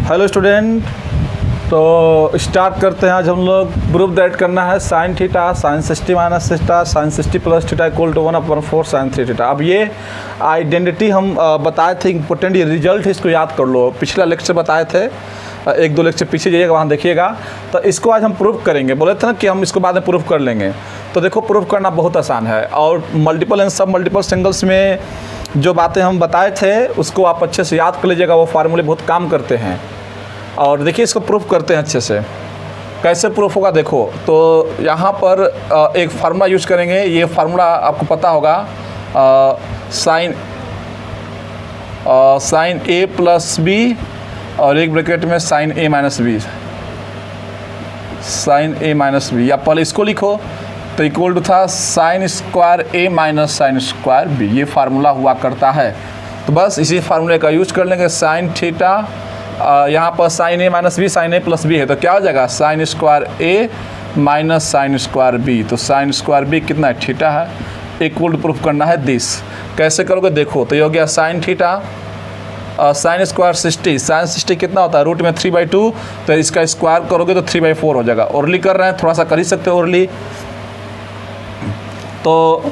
Hello student, तो start करते हैं। आज हम लोग प्रूफ दैट करना है sine theta sine 60 minus theta sine 60 plus theta equal to 1/4 sine 3 theta. अब ये आइडेंटिटी हम बताए थे इम्पोर्टेंट, ये रिजल्ट इसको याद कर लो। पिछला लेक्चर बताए थे, एक दो लेक्चर पीछे जाइएगा, वहाँ देखिएगा। तो इसको आज हम प्रूफ करेंगे। बोले थे ना कि हम इसको बाद में प्रूफ कर लेंगे। तो देखो, प्रूफ करना बहुत आसान है और मल्टीपल एंड सब मल्टीपल सिंगल्स में जो बातें हम बताए थे उसको आप अच्छे से याद कर लीजिएगा। वो फार्मूले बहुत काम करते हैं। और देखिए, इसको प्रूफ करते हैं अच्छे से। कैसे प्रूफ होगा देखो। तो यहाँ पर एक फार्मूला यूज करेंगे। ये फार्मूला आपको पता होगा, साइन ए प्लस बी और एक ब्रैकेट में साइन ए माइनस बी, साइन ए माइनस बी। या पहले इसको लिखो तो इक्वल टू था साइन स्क्वायर ए माइनस साइन स्क्वायर बी। ये फार्मूला हुआ करता है। तो बस इसी फार्मूले का यूज कर लेंगे। साइन थीटा, यहाँ पर साइन ए माइनस बी साइन ए प्लस बी है, तो क्या हो जाएगा साइन स्क्वायर ए माइनस साइन स्क्वायर बी। तो साइन स्क्वायर बी कितना है, थीटा है। इक्वल टू प्रूफ करना है दिस। कैसे करोगे देखो। तो ये हो गया sine theta sine square 60। Sine 60 कितना होता है, रूट में 3/2। तो इसका स्क्वायर करोगे तो 3/4 हो जाएगा। ओरली कर रहे हैं, थोड़ा सा कर ही सकते हो ओरली। तो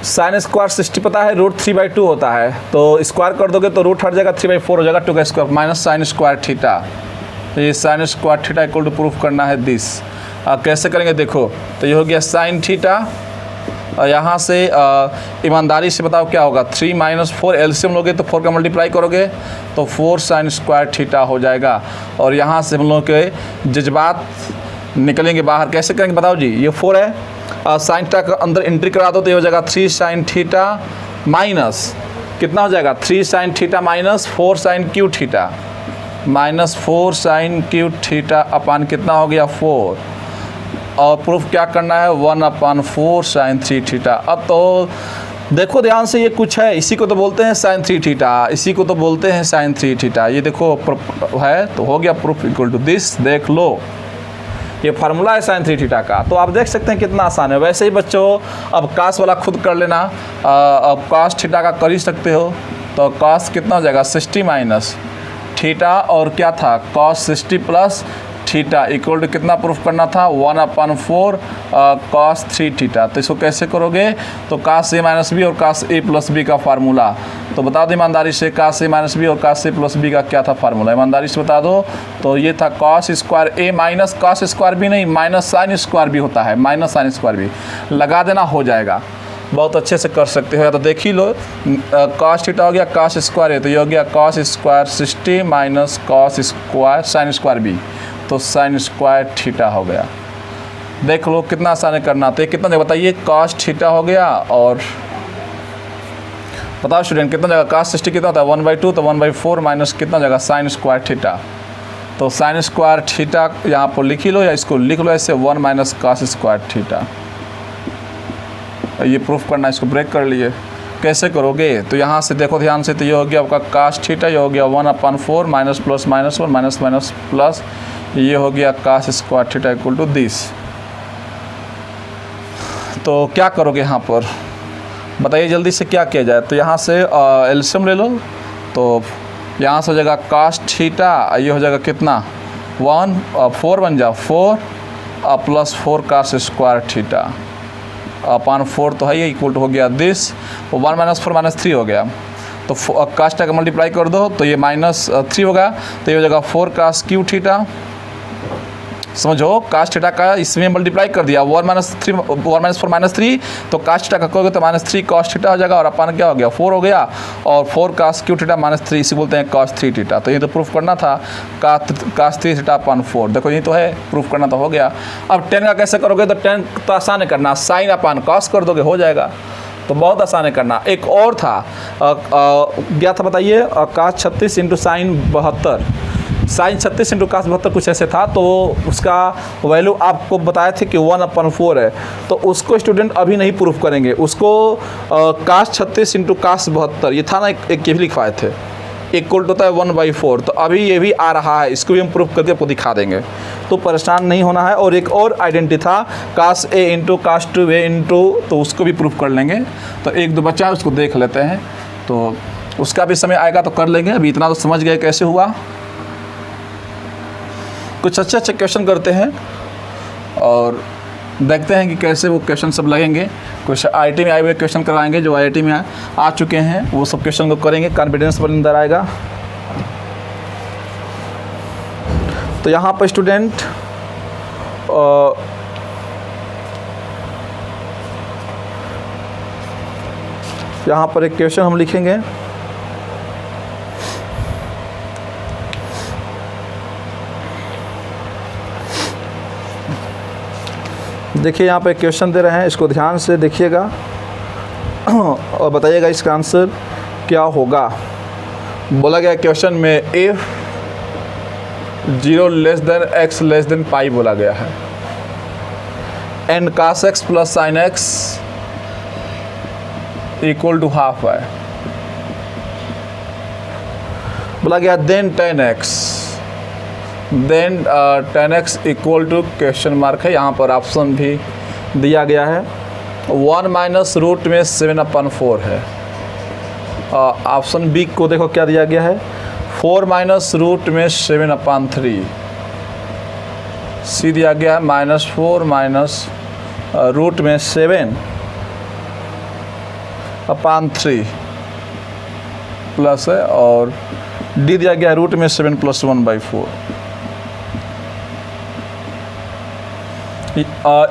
साइन स्क्वायर 60 पता है, रूट 3/2 होता है। तो स्क्वायर कर दोगे तो रूट हट जाएगा, 3/4 हो जाएगा। 2 का square minus sine square theta. तो ये sine square theta equal to proof करना है दिस। कैसे करेंगे देखो। तो ये हो गया साइन थीटा। यहाँ से ईमानदारी से बताओ क्या होगा, 3 - 4 एलसीएम लोगे तो 4 का मल्टीप्लाई करोगे तो 4 साइन स्क्वायर थीटा हो जाएगा। और यहाँ से हम लोग के जज्बात निकलेंगे बाहर। कैसे करेंगे बताओ जी। ये 4 है, साइन थीटा का अंदर एंट्री करा दो तो ये हो जाएगा 3 साइन थीटा माइनस कितना हो जाएगा, 3 sine theta minus 4 sine cube theta, minus 4 sine cube theta upon कितना हो गया 4। और प्रूफ क्या करना है, 1/4 साइन 3 थीटा। अब तो देखो ध्यान से, ये कुछ है, इसी को तो बोलते हैं साइन 3 थीटा, इसी को तो बोलते हैं साइन 3 थीटा। ये देखो है, तो हो गया प्रूफ इक्वल टू दिस। देख लो, ये फार्मूला है साइन 3 थीटा का। तो आप देख सकते हैं कितना आसान है। वैसे ही बच्चों, अब कास वाला खुद कर लेना। अब कास थीटा का कर ही सकते हो। तो कास कितना हो जाएगा, 60 माइनस थीटा और क्या था cos 60 plus theta equal to कितना प्रूफ करना था, 1/4 कॉस 3 थीटा। तो इसको कैसे करोगे, तो कास ए माइनस बी और कास ए प्लस बी का फार्मूला। तो बता दो ईमानदारी से, कास ए माइनस बी और कास ए प्लस बी का क्या था फार्मूला, ईमानदारी से बता दो। तो ये था कॉस स्क्वायर ए माइनस कॉस स्क्वायर बी, नहीं माइनस साइन स्क्वायर बी होता है, माइनस साइन स्क्वायर बी लगा देना, हो जाएगा। बहुत अच्छे से कर सकते हो। या तो देख ही लो, कॉस थीटा हो गया कॉस स्क्वायर है, तो ये हो गया cos square 60 minus cos square sine square B. तो साइन स्क्वायर थीटा हो गया। देख लो कितना आसान है करना। तो कितना जगह बताइए, कॉस थीटा हो गया। और बताओ स्टूडेंट कितना जगह, कॉस 60 कितना होता है 1/2, तो 1/4 माइनस कितना जगह साइन स्क्वायर थीटा। तो साइन स्क्वायर थीटा यहाँ पर लिख ही लो, या इसको लिख लो ऐसे 1 माइनस कॉस स्क्वायर थीटा। ये प्रूफ करना, इसको ब्रेक कर लिए। कैसे करोगे, तो यहाँ से देखो ध्यान से। तो ये हो गया आपका कास थीटा, ये हो गया 1/4 minus plus minus 1 minus minus plus, ये हो गया cos square theta equal to this. तो क्या करोगे यहाँ पर बताइए जल्दी से, क्या किया जाए। तो यहाँ से एलसीएम ले लो। तो यहाँ से हो जाएगा कास थीटा, ये हो जाएगा कितना 1 4 बन जाओ 4 plus 4 cos square theta upon 4 तो है ये इक्वल टू हो गया दिस। 1 - 4 - 3 हो गया। तो कास थीटा का मल्टीप्लाई कर दो तो ये -3 होगा। तो ये हो जाएगा 4 कास क्यू थीटा। समझो, कास थीटा का इसमें मल्टीप्लाई कर दिया, 1 - 4 - 3। तो कास थीटा का करोगे तो -3 कॉस थीटा हो जाएगा। और अपान क्या हो गया 4 हो गया। और 4 कास क्यू थीटा -3, इसी बोलते हैं कॉस 3 थीटा। तो ये तो प्रूफ करना था, कास 3 थीटा अपान 4। देखो ये तो है, प्रूफ करना तो हो गया। अब 10 का कैसे करोगे, तो 10 तो आसान है करना, साइन अपान कॉस कर दोगे, हो जाएगा। तो बहुत आसान है करना। एक और था, क्या था बताइए, cos 36 into sine 72, sine 36 into cos 72 कुछ ऐसे था। तो उसका वैल्यू आपको बताए थे कि 1/4 है। तो उसको स्टूडेंट अभी नहीं प्रूफ करेंगे, उसको कास 36 इंटू कास 72 ये था ना, एक ये भी लिखवाए थे, इक्वल टू होता है 1/4। तो अभी ये भी आ रहा है, इसको भी हम प्रूफ करके आपको दिखा देंगे। तो परेशान नहीं होना है। और एक और आइडेंटिटी था कास ए इंटू कास 2a इंटू, तो उसको भी प्रूफ कर लेंगे। तो एक दो बच्चा उसको देख लेते हैं, तो उसका भी समय आएगा तो कर लेंगे। अभी इतना तो समझ गए कैसे हुआ। कुछ अच्छे अच्छे क्वेश्चन करते हैं और देखते हैं कि कैसे वो क्वेश्चन सब लगेंगे। कुछ IIT में आए हुए क्वेश्चन करवाएंगे, जो IIT में आ चुके हैं वो सब क्वेश्चन को करेंगे, कॉन्फिडेंस पर अंदर आएगा। तो यहाँ पर स्टूडेंट यहाँ पर एक क्वेश्चन हम लिखेंगे। देखिए यहाँ पे क्वेश्चन दे रहे हैं, इसको ध्यान से देखिएगा और बताइएगा इसका आंसर क्या होगा। बोला गया क्वेश्चन में if 0 less than x less than pi बोला गया है and cos x plus sin x equal to half है। बोला गया then 10x equal to question mark है, यहाँ पर ऑप्शन भी दिया गया है। 1 माइनस रूट में 7/4 है। ऑप्शन बी को देखो क्या दिया गया है, 4 माइनस रूट में 7/3। सी दिया गया है -4 माइनस रूट में 7/3 प्लस है, और डी दिया गया है रूट में 7 + 1/4।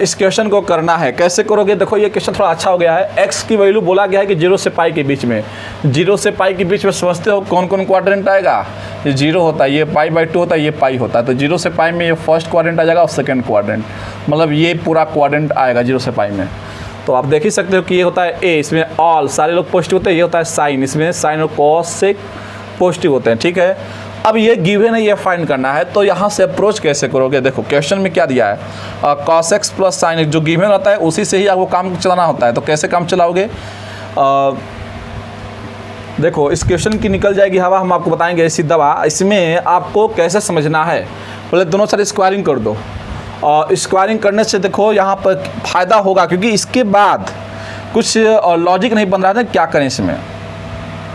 इस क्वेश्चन को करना है, कैसे करोगे? देखो ये क्वेश्चन थोड़ा अच्छा हो गया है। x की वैल्यू बोला गया है कि 0 से पाई के बीच में, 0 से पाई के बीच में समझते हो कौन कौन क्वाड्रेंट आएगा। ये 0 होता है, ये π/2 होता है, ये पाई होता है। तो 0 से पाई में ये फर्स्ट क्वाड्रेंट आ जाएगा और सेकंड क्वाड्रेंट, मतलब ये पूरा क्वाड्रेंट आएगा 0 से पाई में। तो आप देख ही सकते हो कि ये होता है a, इसमें ऑल सारे लोग पॉजिटिव होते हैं। ये होता है साइन, इसमें साइन और कॉस से पॉजिटिव होते हैं, ठीक है। अब ये गिवन है, ये फाइंड करना है। तो यहाँ से अप्रोच कैसे करोगे? देखो क्वेश्चन में क्या दिया है, cos x plus sin x, जो गिवन होता है उसी से ही आपको काम चलाना होता है। तो कैसे काम चलाओगे? देखो इस क्वेश्चन की निकल जाएगी हवा, हम आपको बताएंगे ऐसी दवा। इसमें आपको कैसे समझना है, पहले दोनों साइड स्क्वायरिंग कर दो। और स्क्वायरिंग करने से देखो यहाँ पर फ़ायदा होगा, क्योंकि इसके बाद कुछ लॉजिक नहीं बन रहा है, क्या करें इसमें,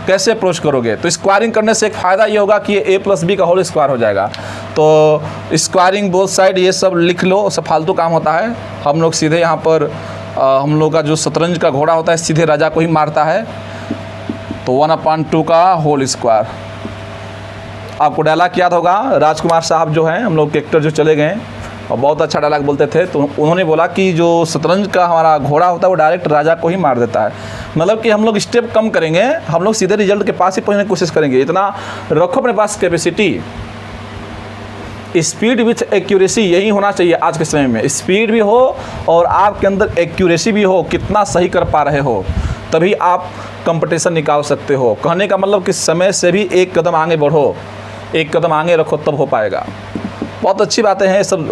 कैसे अप्रोच करोगे। तो स्क्वायरिंग करने से एक फ़ायदा ये होगा कि ये a + b का होल स्क्वायर हो जाएगा। तो स्क्वायरिंग बोथ साइड ये सब लिख लो, सब फालतू काम होता है। हम लोग सीधे यहाँ पर हम लोग का जो शतरंज का घोड़ा होता है सीधे राजा को ही मारता है। तो 1/2 का होल स्क्वायर। आपको डायलॉग याद होगा, राजकुमार साहब जो हैं हम लोग के एक्टर जो चले गए और बहुत अच्छा डायलॉग बोलते थे, तो उन्होंने बोला कि जो शतरंज का हमारा घोड़ा होता है वो डायरेक्ट राजा को ही मार देता है। मतलब कि हम लोग स्टेप कम करेंगे, हम लोग सीधे रिजल्ट के पास ही पहुंचने की कोशिश करेंगे। इतना रखो अपने पास कैपेसिटी। स्पीड विथ एक्यूरेसी यही होना चाहिए आज के समय में। स्पीड भी हो और आपके अंदर एक्यूरेसी भी हो, कितना सही कर पा रहे हो, तभी आप कंपटीशन निकाल सकते हो। कहने का मतलब कि समय से भी एक कदम आगे बढ़ो, एक कदम आगे रखो, तब हो पाएगा। बहुत अच्छी बातें हैं सब।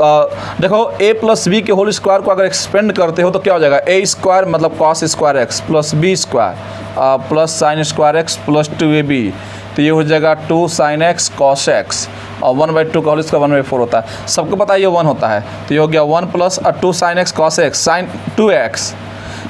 देखो a + b के होल स्क्वायर को अगर एक्सपेंड करते हो तो क्या हो जाएगा, a² मतलब cos² x plus b² plus sin² x plus 2ab। तो ये हो जाएगा 2 sin x cos x, और 1/2 का होल स्क्वायर 1/4 होता है। सबको पता है ये 1 होता है। तो ये हो गया 1 + 2 sin x cos x sin 2x।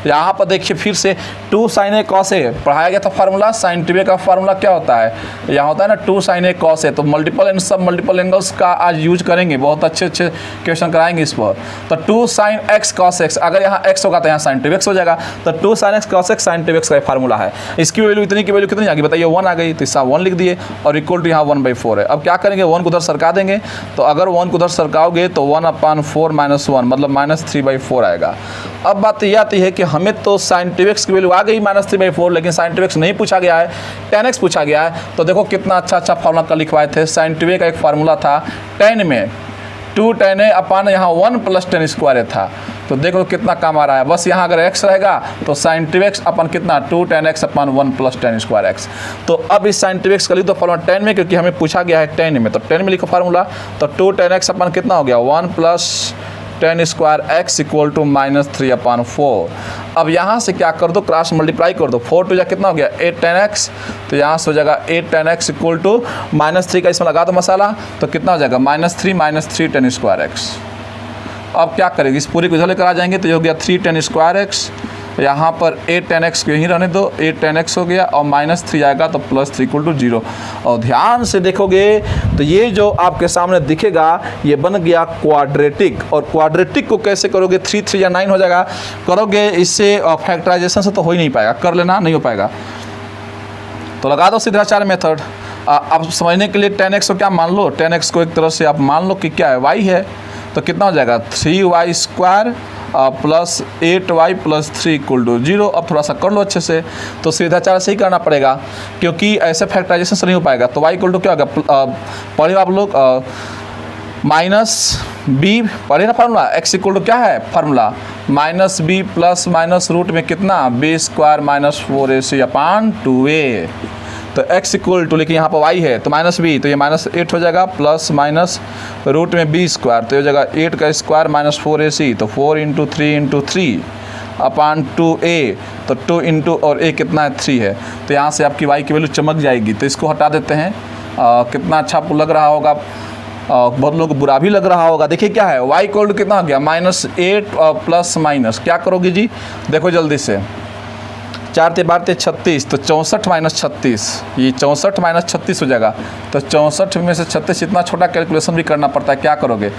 यहाँ पर देखिए फिर से 2 sin a cos a पढ़ाया गया था फार्मूला। sin 2a का फार्मूला क्या होता है, यहाँ होता है ना 2 sin a cos a। तो मल्टीपल एंड सब मल्टीपल एंगल्स का आज यूज करेंगे, बहुत अच्छे अच्छे क्वेश्चन कराएंगे इस पर। तो 2 sin x cos x, अगर यहाँ x होगा तो यहाँ sin 2x हो जाएगा। तो 2 sin x cos x sin 2x का फार्मूला है। इसकी वैल्यू इतनी की वैल्यू कितनी आ गई बताइए, 1 आ गई। तो इसका 1 लिख दिए और इक्वल टू यहाँ 1/4 है। अब क्या करेंगे, 1 को उधर सरका देंगे। तो अगर 1 को उधर सरकाओगे तो 1/4 - 1 मतलब -3/4 आएगा। अब बात यह आती है कि हमें तो sin 2x की वैल्यू आ गई -3/4, लेकिन sin 2x नहीं पूछा गया है, tan x पूछा गया है। तो देखो कितना अच्छा अच्छा फार्मूला का लिखवाए थे। sin 2a का एक फार्मूला था tan में 2 tan a अपान यहाँ 1 + tan² था। तो देखो कितना काम आ रहा है। बस यहाँ अगर x रहेगा तो sin 2x अपन कितना 2 tan x अपान 1 + tan²x। तो अब इस sin 2x का लिख दो फार्मूला tan में, क्योंकि हमें पूछा गया है tan में। तो tan में लिखो फार्मूला। तो 2 tan x अपन कितना हो गया 1 + tan² x इक्वल टू -3/4। अब यहाँ से क्या कर दो, क्रॉस मल्टीप्लाई कर दो। 4 2 कितना हो गया 8 tan x। तो यहाँ से हो जाएगा 8 tan x इक्वल टू -3 का इसमें लगा दो मसाला। तो कितना हो जाएगा -3 tan²x। अब क्या करेंगे, इस पूरी को इधर लेकर आ जाएंगे। तो ये हो गया 3 tan²x यहाँ पर a tan x को यहीं रहने दो, a tan x हो गया और -3 आएगा तो +3 = 0। और ध्यान से देखोगे तो ये जो आपके सामने दिखेगा ये बन गया क्वाड्रेटिक। और क्वाड्रेटिक को कैसे करोगे, 3 3 या 9 हो जाएगा, करोगे इससे फैक्टराइजेशन से तो हो ही नहीं पाएगा, कर लेना नहीं हो पाएगा। तो लगा दो सीधाचार मेथड। अब समझने के लिए tan x को क्या मान लो, tan x को एक तरह से आप मान लो कि क्या है, y है। तो कितना हो जाएगा 3y² + 8y + 3 = 0। अब थोड़ा सा कर लो अच्छे से, तो सीधाचार से ही करना पड़ेगा क्योंकि ऐसे फैक्टराइजेशन से नहीं हो पाएगा। तो y = क्या होगा, पढ़े आप लोग -b पढ़े ना फार्मूला, x = क्या है फार्मूला, -b ± रूट में कितना b² - 4ac/2a। तो x = लेकिन यहाँ पर y है तो -b, तो ये -8 हो जाएगा प्लस रूट में b², तो ये हो जाएगा 8 का स्क्वायर - 4ac, तो 4 × 3 × 3/2a, तो 2 × और a कितना है 3 है। तो यहाँ से आपकी y की वैल्यू चमक जाएगी। तो इसको हटा देते हैं। कितना अच्छा आपको लग रहा होगा, बहुत लोगों को बुरा भी लग रहा होगा। देखिए क्या है, y = कितना हो गया -8 प्लस माइनस, क्या करोगे जी, देखो जल्दी से, 4 × 12 = 36, तो 64 - 36, ये 64 - 36 हो जाएगा। तो 64 में से 36 इतना छोटा कैलकुलेशन भी करना पड़ता है, क्या करोगे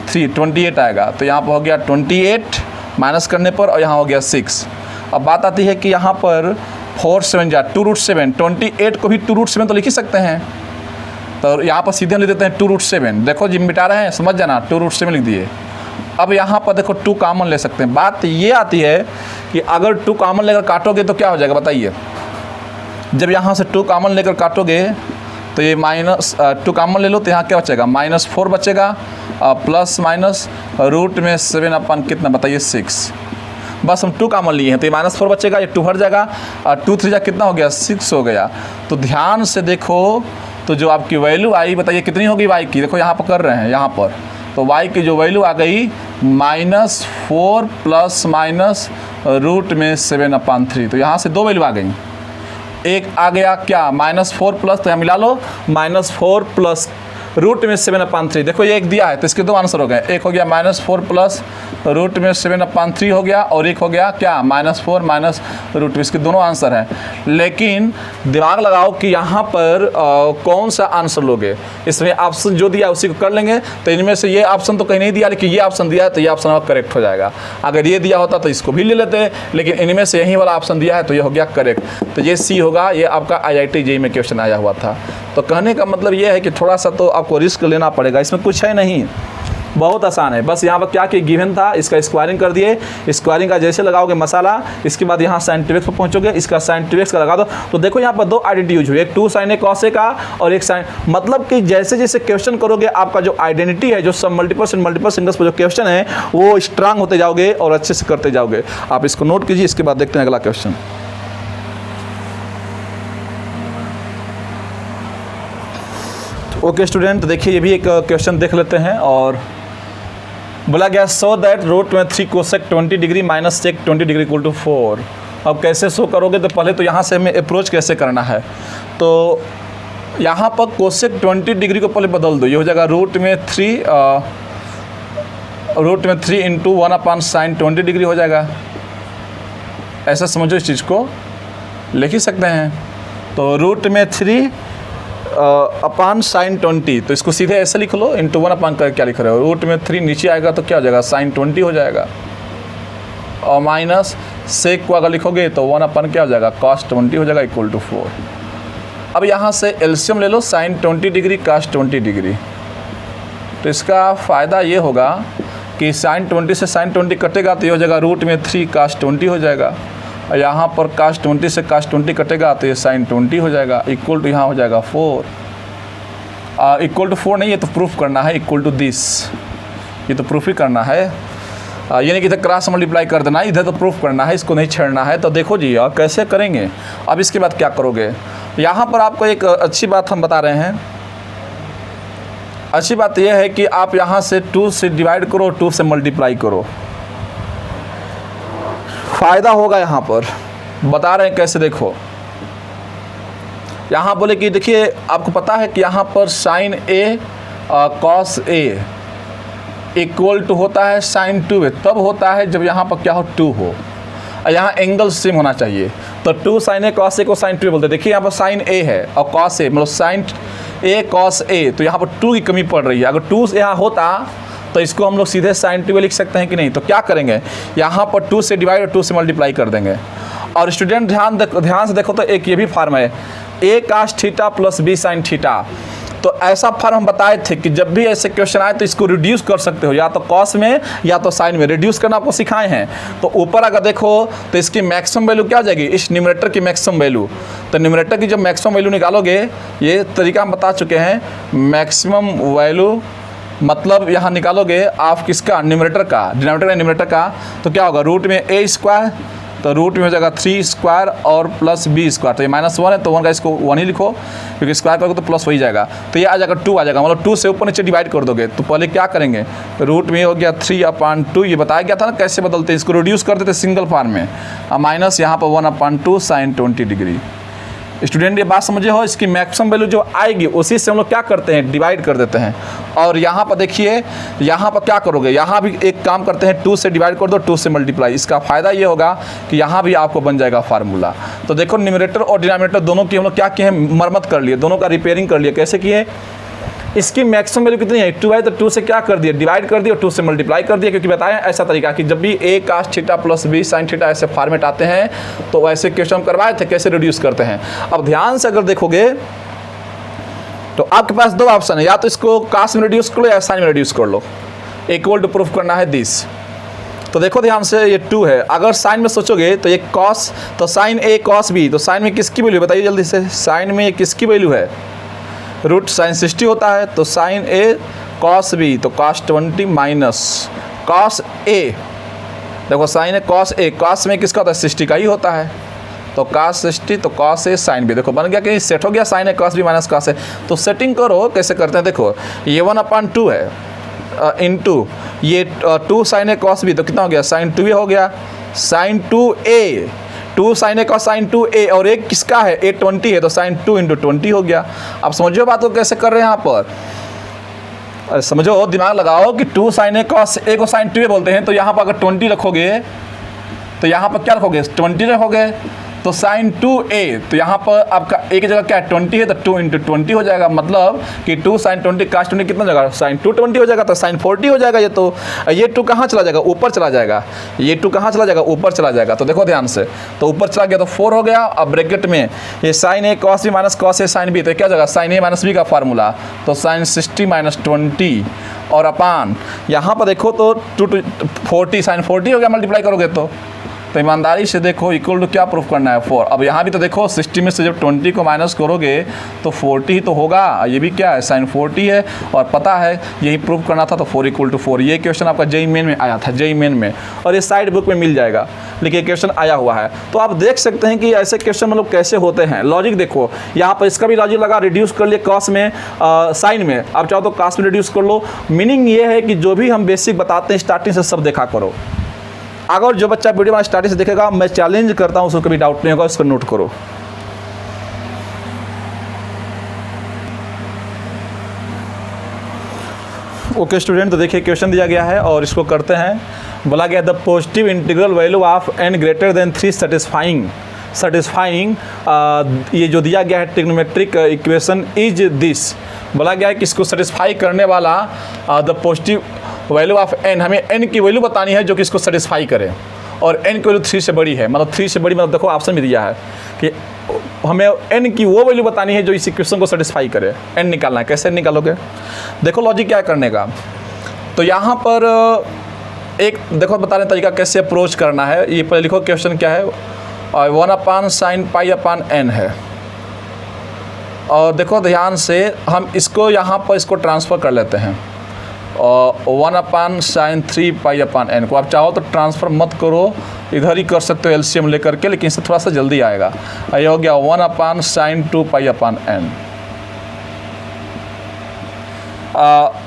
28 आएगा। तो यहाँ पर हो गया 28 माइनस करने पर, और यहाँ हो गया 6। अब बात आती है कि यहाँ पर 4 7 जा 2√7, 28 को भी 2√7 तो लिख ही सकते हैं। तो यहाँ पर सीधे लिख देते हैं 2√7, देखो जी मिटा रहे हैं, समझ जाना, 2√7 लिख दिए। अब यहाँ पर देखो 2 कॉमन ले सकते हैं। बात ये आती है कि अगर 2 कॉमन लेकर काटोगे तो क्या हो जाएगा बताइए, जब यहाँ से 2 कॉमन लेकर काटोगे तो ये -2 कॉमन ले लो तो यहाँ क्या बचेगा -4 बचेगा, प्लस माइनस रूट में 7 अपन कितना बताइए 6। बस हम 2 कॉमन लिए हैं तो ये -4 बचेगा, ये 2 हट जाएगा, 2 3 जा कितना हो गया 6 हो गया। तो ध्यान से देखो तो जो आपकी वैल्यू आई बताइए कितनी होगी y की, देखो यहाँ पर कर रहे हैं, यहाँ पर तो y की जो वैल्यू आ गई -4 प्लस माइनस रूट में 7/3। तो यहाँ से 2 वैल्यू आ गई, एक आ गया क्या -4 प्लस, तो यहाँ मिला लो -4 प्लस रूट में 7/3। देखो ये एक दिया है तो इसके 2 आंसर हो गए, एक हो गया -4 प्लस रूट में 7/3 हो गया, और एक हो गया क्या -4 माइनस रूट में, इसके दोनों आंसर हैं। लेकिन दिमाग लगाओ कि यहाँ पर कौन सा आंसर लोगे, इसमें ऑप्शन जो दिया उसी को कर लेंगे। तो इनमें से ये ऑप्शन तो कहीं नहीं दिया, लेकिन ये ऑप्शन दिया है तो ये ऑप्शन करेक्ट हो जाएगा। अगर ये दिया होता तो इसको भी ले लेते, लेकिन इनमें से यही वाला ऑप्शन दिया है तो ये हो गया करेक्ट। तो ये सी होगा, ये आपका IIT JEE में क्वेश्चन आया हुआ था। तो कहने का मतलब ये है कि थोड़ा सा तो आपको रिस्क लेना पड़ेगा, इसमें कुछ है नहीं, बहुत आसान है। बस यहाँ पर क्या कि गिवन था, इसका स्क्वायरिंग कर दिए, स्क्वायरिंग का जैसे लगाओगे मसाला, इसके बाद यहाँ sin 2x पर पहुँचोगे, इसका sin 2x का लगा दो। तो देखो यहाँ पर 2 आइडेंटिटी यूज हुई, एक 2 sin a cos a का और एक sin, मतलब कि जैसे जैसे क्वेश्चन करोगे आपका जो आइडेंटिटी है, जो सब मल्टीपल सिंगल्स पर जो क्वेश्चन है वो स्ट्रांग होते जाओगे और अच्छे से करते जाओगे। आप इसको नोट कीजिए, इसके बाद देखते हैं अगला क्वेश्चन। ओके स्टूडेंट, देखिए ये भी एक क्वेश्चन देख लेते हैं। और बोला गया सो दैट रूट में 3 cosec 20 degree minus sec 20 degree equal to 4। अब कैसे शो करोगे, तो पहले तो यहाँ से हमें अप्रोच कैसे करना है। तो यहाँ पर कोसेक 20 डिग्री को पहले बदल दो, ये हो जाएगा रूट में 3 × 1/sin 20 डिग्री हो जाएगा। ऐसा समझो, इस चीज़ को लिख ही सकते हैं। तो रूट में 3 अपान sin 20, तो इसको सीधे ऐसे लिख लो, इंटू 1 कर क्या लिख रहे हो, रूट में 3 नीचे आएगा तो क्या हो जाएगा sin 20 हो जाएगा, और माइनस सेक को अगर लिखोगे तो 1 क्या हो जाएगा cos 20 हो जाएगा इक्वल टू 4। अब यहाँ से एलसीएम ले लो, sin 20 डिग्री cos 20 डिग्री। तो इसका फ़ायदा ये होगा कि sin 20 से sin 20 कटेगा तो ये हो जाएगा रूट में 3 cos 20 हो जाएगा, और यहाँ पर cos 20 से cos 20 कटेगा तो ये sin 20 हो जाएगा, इक्वल टू यहाँ हो जाएगा 4। इक्वल टू 4 नहीं, ये तो प्रूफ करना है इक्वल टू दिस, ये तो प्रूफ ही करना है, ये नहीं कि इधर क्रॉस मल्टीप्लाई कर देना है, इधर तो प्रूफ करना है, इसको नहीं छेड़ना है। तो देखो जी कैसे करेंगे। अब इसके बाद क्या करोगे, यहाँ पर आपको एक अच्छी बात हम बता रहे हैं। अच्छी बात यह है कि आप यहाँ से 2 से डिवाइड करो, 2 से मल्टीप्लाई करो, फ़ायदा होगा। यहाँ पर बता रहे हैं कैसे, देखो यहाँ बोले कि देखिए आपको पता है कि यहाँ पर sin a cos a equal to होता है sin 2a, तब होता है जब यहाँ पर क्या हो 2 हो। और यहाँ एंगल सेम होना चाहिए। तो 2 sin A cos A को sin 2 बोलते हैं। देखिए यहाँ पर sin A है और cos A, मतलब sin A cos A, तो यहाँ पर 2 की कमी पड़ रही है। अगर 2 यहाँ होता तो इसको हम लोग सीधे sin 2 लिख सकते हैं कि नहीं। तो क्या करेंगे, यहाँ पर 2 से डिवाइड और 2 से मल्टीप्लाई कर देंगे। और स्टूडेंट ध्यान से देखो, तो एक ये भी फार्म है A cos theta plus B sin theta. तो ऐसा फार्म हम बताए थे कि जब भी ऐसे क्वेश्चन आए तो इसको रिड्यूस कर सकते हो, या तो कॉस में या तो साइन में। रिड्यूस करना आपको सिखाए हैं। तो ऊपर अगर देखो तो इसकी मैक्सिमम वैल्यू क्या हो जाएगी, इस न्यूमरेटर की मैक्सिमम वैल्यू। तो न्यूमरेटर की जब मैक्सिमम वैल्यू निकालोगे, ये तरीका हम बता चुके हैं, मैक्सिमम वैल्यू मतलब यहाँ निकालोगे आप किसका, न्यूमरेटर का, डिनोमिनेटर न्यूमरेटर का। तो क्या होगा, रूट में A स्क्वायर, तो रूट में हो जाएगा 3 स्क्वायर और प्लस B स्क्वायर। तो ये -1 है तो 1 का इसको 1 ही लिखो, क्योंकि स्क्वायर करोगे तो प्लस हो ही जाएगा। तो ये आ जाएगा 2 आ जाएगा, मतलब 2 से ऊपर नीचे डिवाइड कर दोगे। तो पहले क्या करेंगे, रूट में हो गया 3/2, ये बताया गया था ना कैसे बदलते हैं, इसको रिड्यूस कर देते सिंगल फार्म में, माइनस यहाँ पर 1/2 sin 20 डिग्री। स्टूडेंट ये बात समझे हो, इसकी मैक्सिमम वैल्यू जो आएगी उसी से हम लोग क्या करते हैं, डिवाइड कर देते हैं। और यहाँ पर देखिए, यहाँ पर क्या करोगे, यहाँ भी एक काम करते हैं, 2 से डिवाइड कर दो, 2 से मल्टीप्लाई। इसका फ़ायदा ये होगा कि यहाँ भी आपको बन जाएगा फार्मूला। तो देखो न्यूमरेटर और डिनोमिनेटर दोनों की हम लोग क्या किए हैं, मरम्मत कर लिए, दोनों का रिपेयरिंग कर लिए। कैसे किए, इसकी मैक्सिमम वैल्यू कितनी है, 2 है, तो 2 से क्या कर दिया, डिवाइड कर दिया और 2 से मल्टीप्लाई कर दिया। क्योंकि बताया ऐसा तरीका कि जब भी A cos theta plus B sin theta ऐसे फॉर्मेट आते हैं तो ऐसे क्वेश्चन हम करवाए थे कैसे रिड्यूस करते हैं। अब ध्यान से अगर देखोगे तो आपके पास 2 ऑप्शन है, या तो इसको cos में रिड्यूस कर लो या साइन में रिड्यूस कर लो। इक्वल टू प्रूफ करना है दिस। तो देखो ध्यान से, ये 2 है, अगर साइन में सोचोगे तो ये cos, तो sin A cos B, तो साइन में किसकी वैल्यू बताइए जल्दी से, साइन में किसकी वैल्यू है, रूट sin 60 होता है। तो sin A cos B, तो cos 20 माइनस cos A, देखो sin A cos A, cos में किसका होता है, 60 का ही होता है। तो cos 60, तो cos A sin B, देखो बन गया कि सेट हो गया sin A cos B minus cos A। तो सेटिंग करो, कैसे करते हैं देखो, ये 1/2 है इंटू ये 2 sin A cos B, तो कितना हो गया, sin 2A हो गया, sin 2A, 2 sin A cos sin 2A, और एक किसका है, A 20 है, तो sin 2 × 20 हो गया। अब समझो बात को कैसे कर रहे हैं यहाँ पर, अरे समझो, दिमाग लगाओ कि 2 sin A cos A को sin 2A बोलते हैं। तो यहाँ पर अगर 20 रखोगे तो यहाँ पर क्या रखोगे, 20 रखोगे, तो sin 2A, तो यहाँ पर आपका A की जगह क्या है, 20 है, तो 2 × 20 हो जाएगा। मतलब कि 2 sin 20 cos 20 कितना हो जाएगा, sin 220 हो जाएगा, तो sin 40 हो जाएगा। ये 2 कहाँ चला जाएगा, ऊपर चला जाएगा। ये 2 कहाँ चला जाएगा, ऊपर चला जाएगा। तो देखो ध्यान से, तो ऊपर चला गया तो 4 हो गया। अब ब्रैकेट में ये sin A cos B minus cos A sin B, तो क्या जाएगा, sin A माइनस B का फार्मूला, तो sin 60 माइनस 20 और अपान यहाँ पर देखो तो 2 40 sin 40 हो गया, मल्टीप्लाई करोगे तो ईमानदारी से देखो इक्वल टू क्या प्रूफ करना है, 4। अब यहाँ भी तो देखो 60 में से जब 20 को माइनस करोगे तो 40 ही तो होगा। ये भी क्या है, sin 40 है, और पता है यही प्रूफ करना था, तो 4 = 4। ये क्वेश्चन आपका JEE मेन में आया था, JEE मेन में, और ये साइड बुक में मिल जाएगा, लेकिन क्वेश्चन आया हुआ है। तो आप देख सकते हैं कि ऐसे क्वेश्चन मतलब कैसे होते हैं। लॉजिक देखो, यहाँ पर इसका भी लॉजिक लगा, रिड्यूस कर लिए कॉस में, साइन में, आप चाहो तो कॉस में रिड्यूस कर लो। मीनिंग ये है कि जो भी हम बेसिक बताते हैं स्टार्टिंग से सब देखा करो। अगर जो बच्चा वीडियो में स्टार्टिंग से देखेगा, मैं चैलेंज करता हूँ उसको कभी डाउट नहीं होगा, उसको नोट करो। ओके स्टूडेंट, तो देखिए क्वेश्चन दिया गया है और इसको करते हैं। बोला गया the positive integral value of n greater than 3 satisfying ये जो दिया गया है ट्रिग्नोमेट्रिक इक्वेशन इज दिस। बोला गया है कि इसको सेटिस्फाई करने वाला the positive value of n, हमें n की वैल्यू बतानी है जो कि इसको सेटिस्फाई करे, और n की वैल्यू 3 से बड़ी है, मतलब 3 से बड़ी, मतलब देखो ऑप्शन में दिया है कि हमें n की वो वैल्यू बतानी है जो इस इक्वेशन को सेटिस्फाई करे। n निकालना है, कैसे निकालोगे, देखो लॉजिक क्या करने का। तो यहाँ पर एक देखो बताने तरीका कैसे अप्रोच करना है। ये पहले लिखो क्वेश्चन क्या है, 1/sin π/n है, और देखो ध्यान से हम इसको यहाँ पर इसको ट्रांसफ़र कर लेते हैं, और 1/sin 3π/n को आप चाहो तो ट्रांसफ़र मत करो, इधर ही कर सकते हो एलसीएम लेकर के, लेकिन इससे थोड़ा सा जल्दी आएगा। ये हो गया 1/sin 2π/n।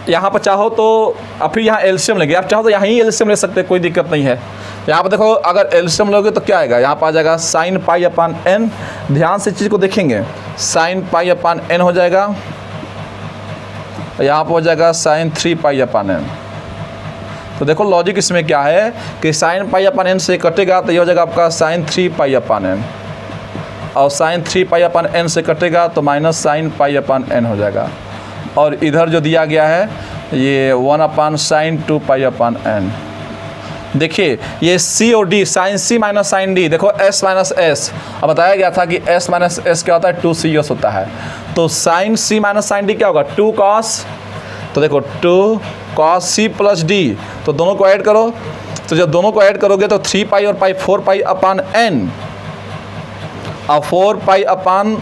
यहाँ पर चाहो तो अब फिर यहाँ एलसीएम लेंगे, आप चाहो तो यहाँ ही एलसीएम ले सकते हैं, कोई दिक्कत नहीं है। यहाँ पर देखो अगर एलसीएम लोगे तो क्या आएगा, यहाँ पर आ जाएगा sin π/n। ध्यान से चीज़ को देखेंगे, sin π/n हो जाएगा, यहाँ पर हो जाएगा sin 3π/n। तो देखो लॉजिक इसमें क्या है कि साइन पाई अपन एन से कटेगा तो ये हो जाएगा आपका साइन 3 पाई अपन एन, और साइन 3 पाई अपन एन से कटेगा तो माइनस साइन पाई अपन एन हो जाएगा। और इधर जो दिया गया है ये 1 अपान साइन 2 पाई अपन एन। देखिए ये सी और D, sign C minus sign D, देखो एस माइनस एस, अब बताया गया था कि एस माइनस एस क्या होता है, 2 सी एस होता है। तो sign C minus sign D क्या होगा, 2 कॉस, तो देखो 2 कॉस सी प्लस डी, तो दोनों को ऐड करो, तो जब दोनों को ऐड करोगे तो 3 पाई और पाई 4 पाई अपान एन, और 4 पाई अपान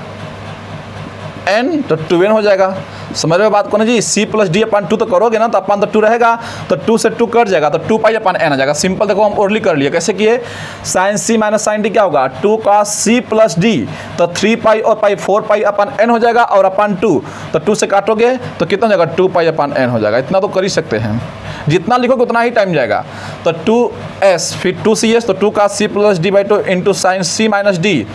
एन तो 2n हो जाएगा। समझ रहे हो बात को ना जी, c प्लस डी अपान 2 तो करोगे ना तो अपान तो 2 रहेगा, तो 2 से 2 कट जाएगा तो 2 पाई अपान एन आ जाएगा। सिंपल देखो हम ओरली कर लिए, कैसे किए, sign C minus sign D क्या होगा, 2 कॉस सी प्लस डी, तो 3 पाई और पाई 4 पाई अपान एन हो जाएगा, और अपान 2 तो 2 से काटोगे तो कितना हो जाएगा, 2 पाई अपान एन हो जाएगा। इतना तो कर ही सकते हैं, जितना लिखोगे उतना ही टाइम जाएगा। तो 2s फिर 2cs, तो 2 cos C plus D by 2 into sine C minus D,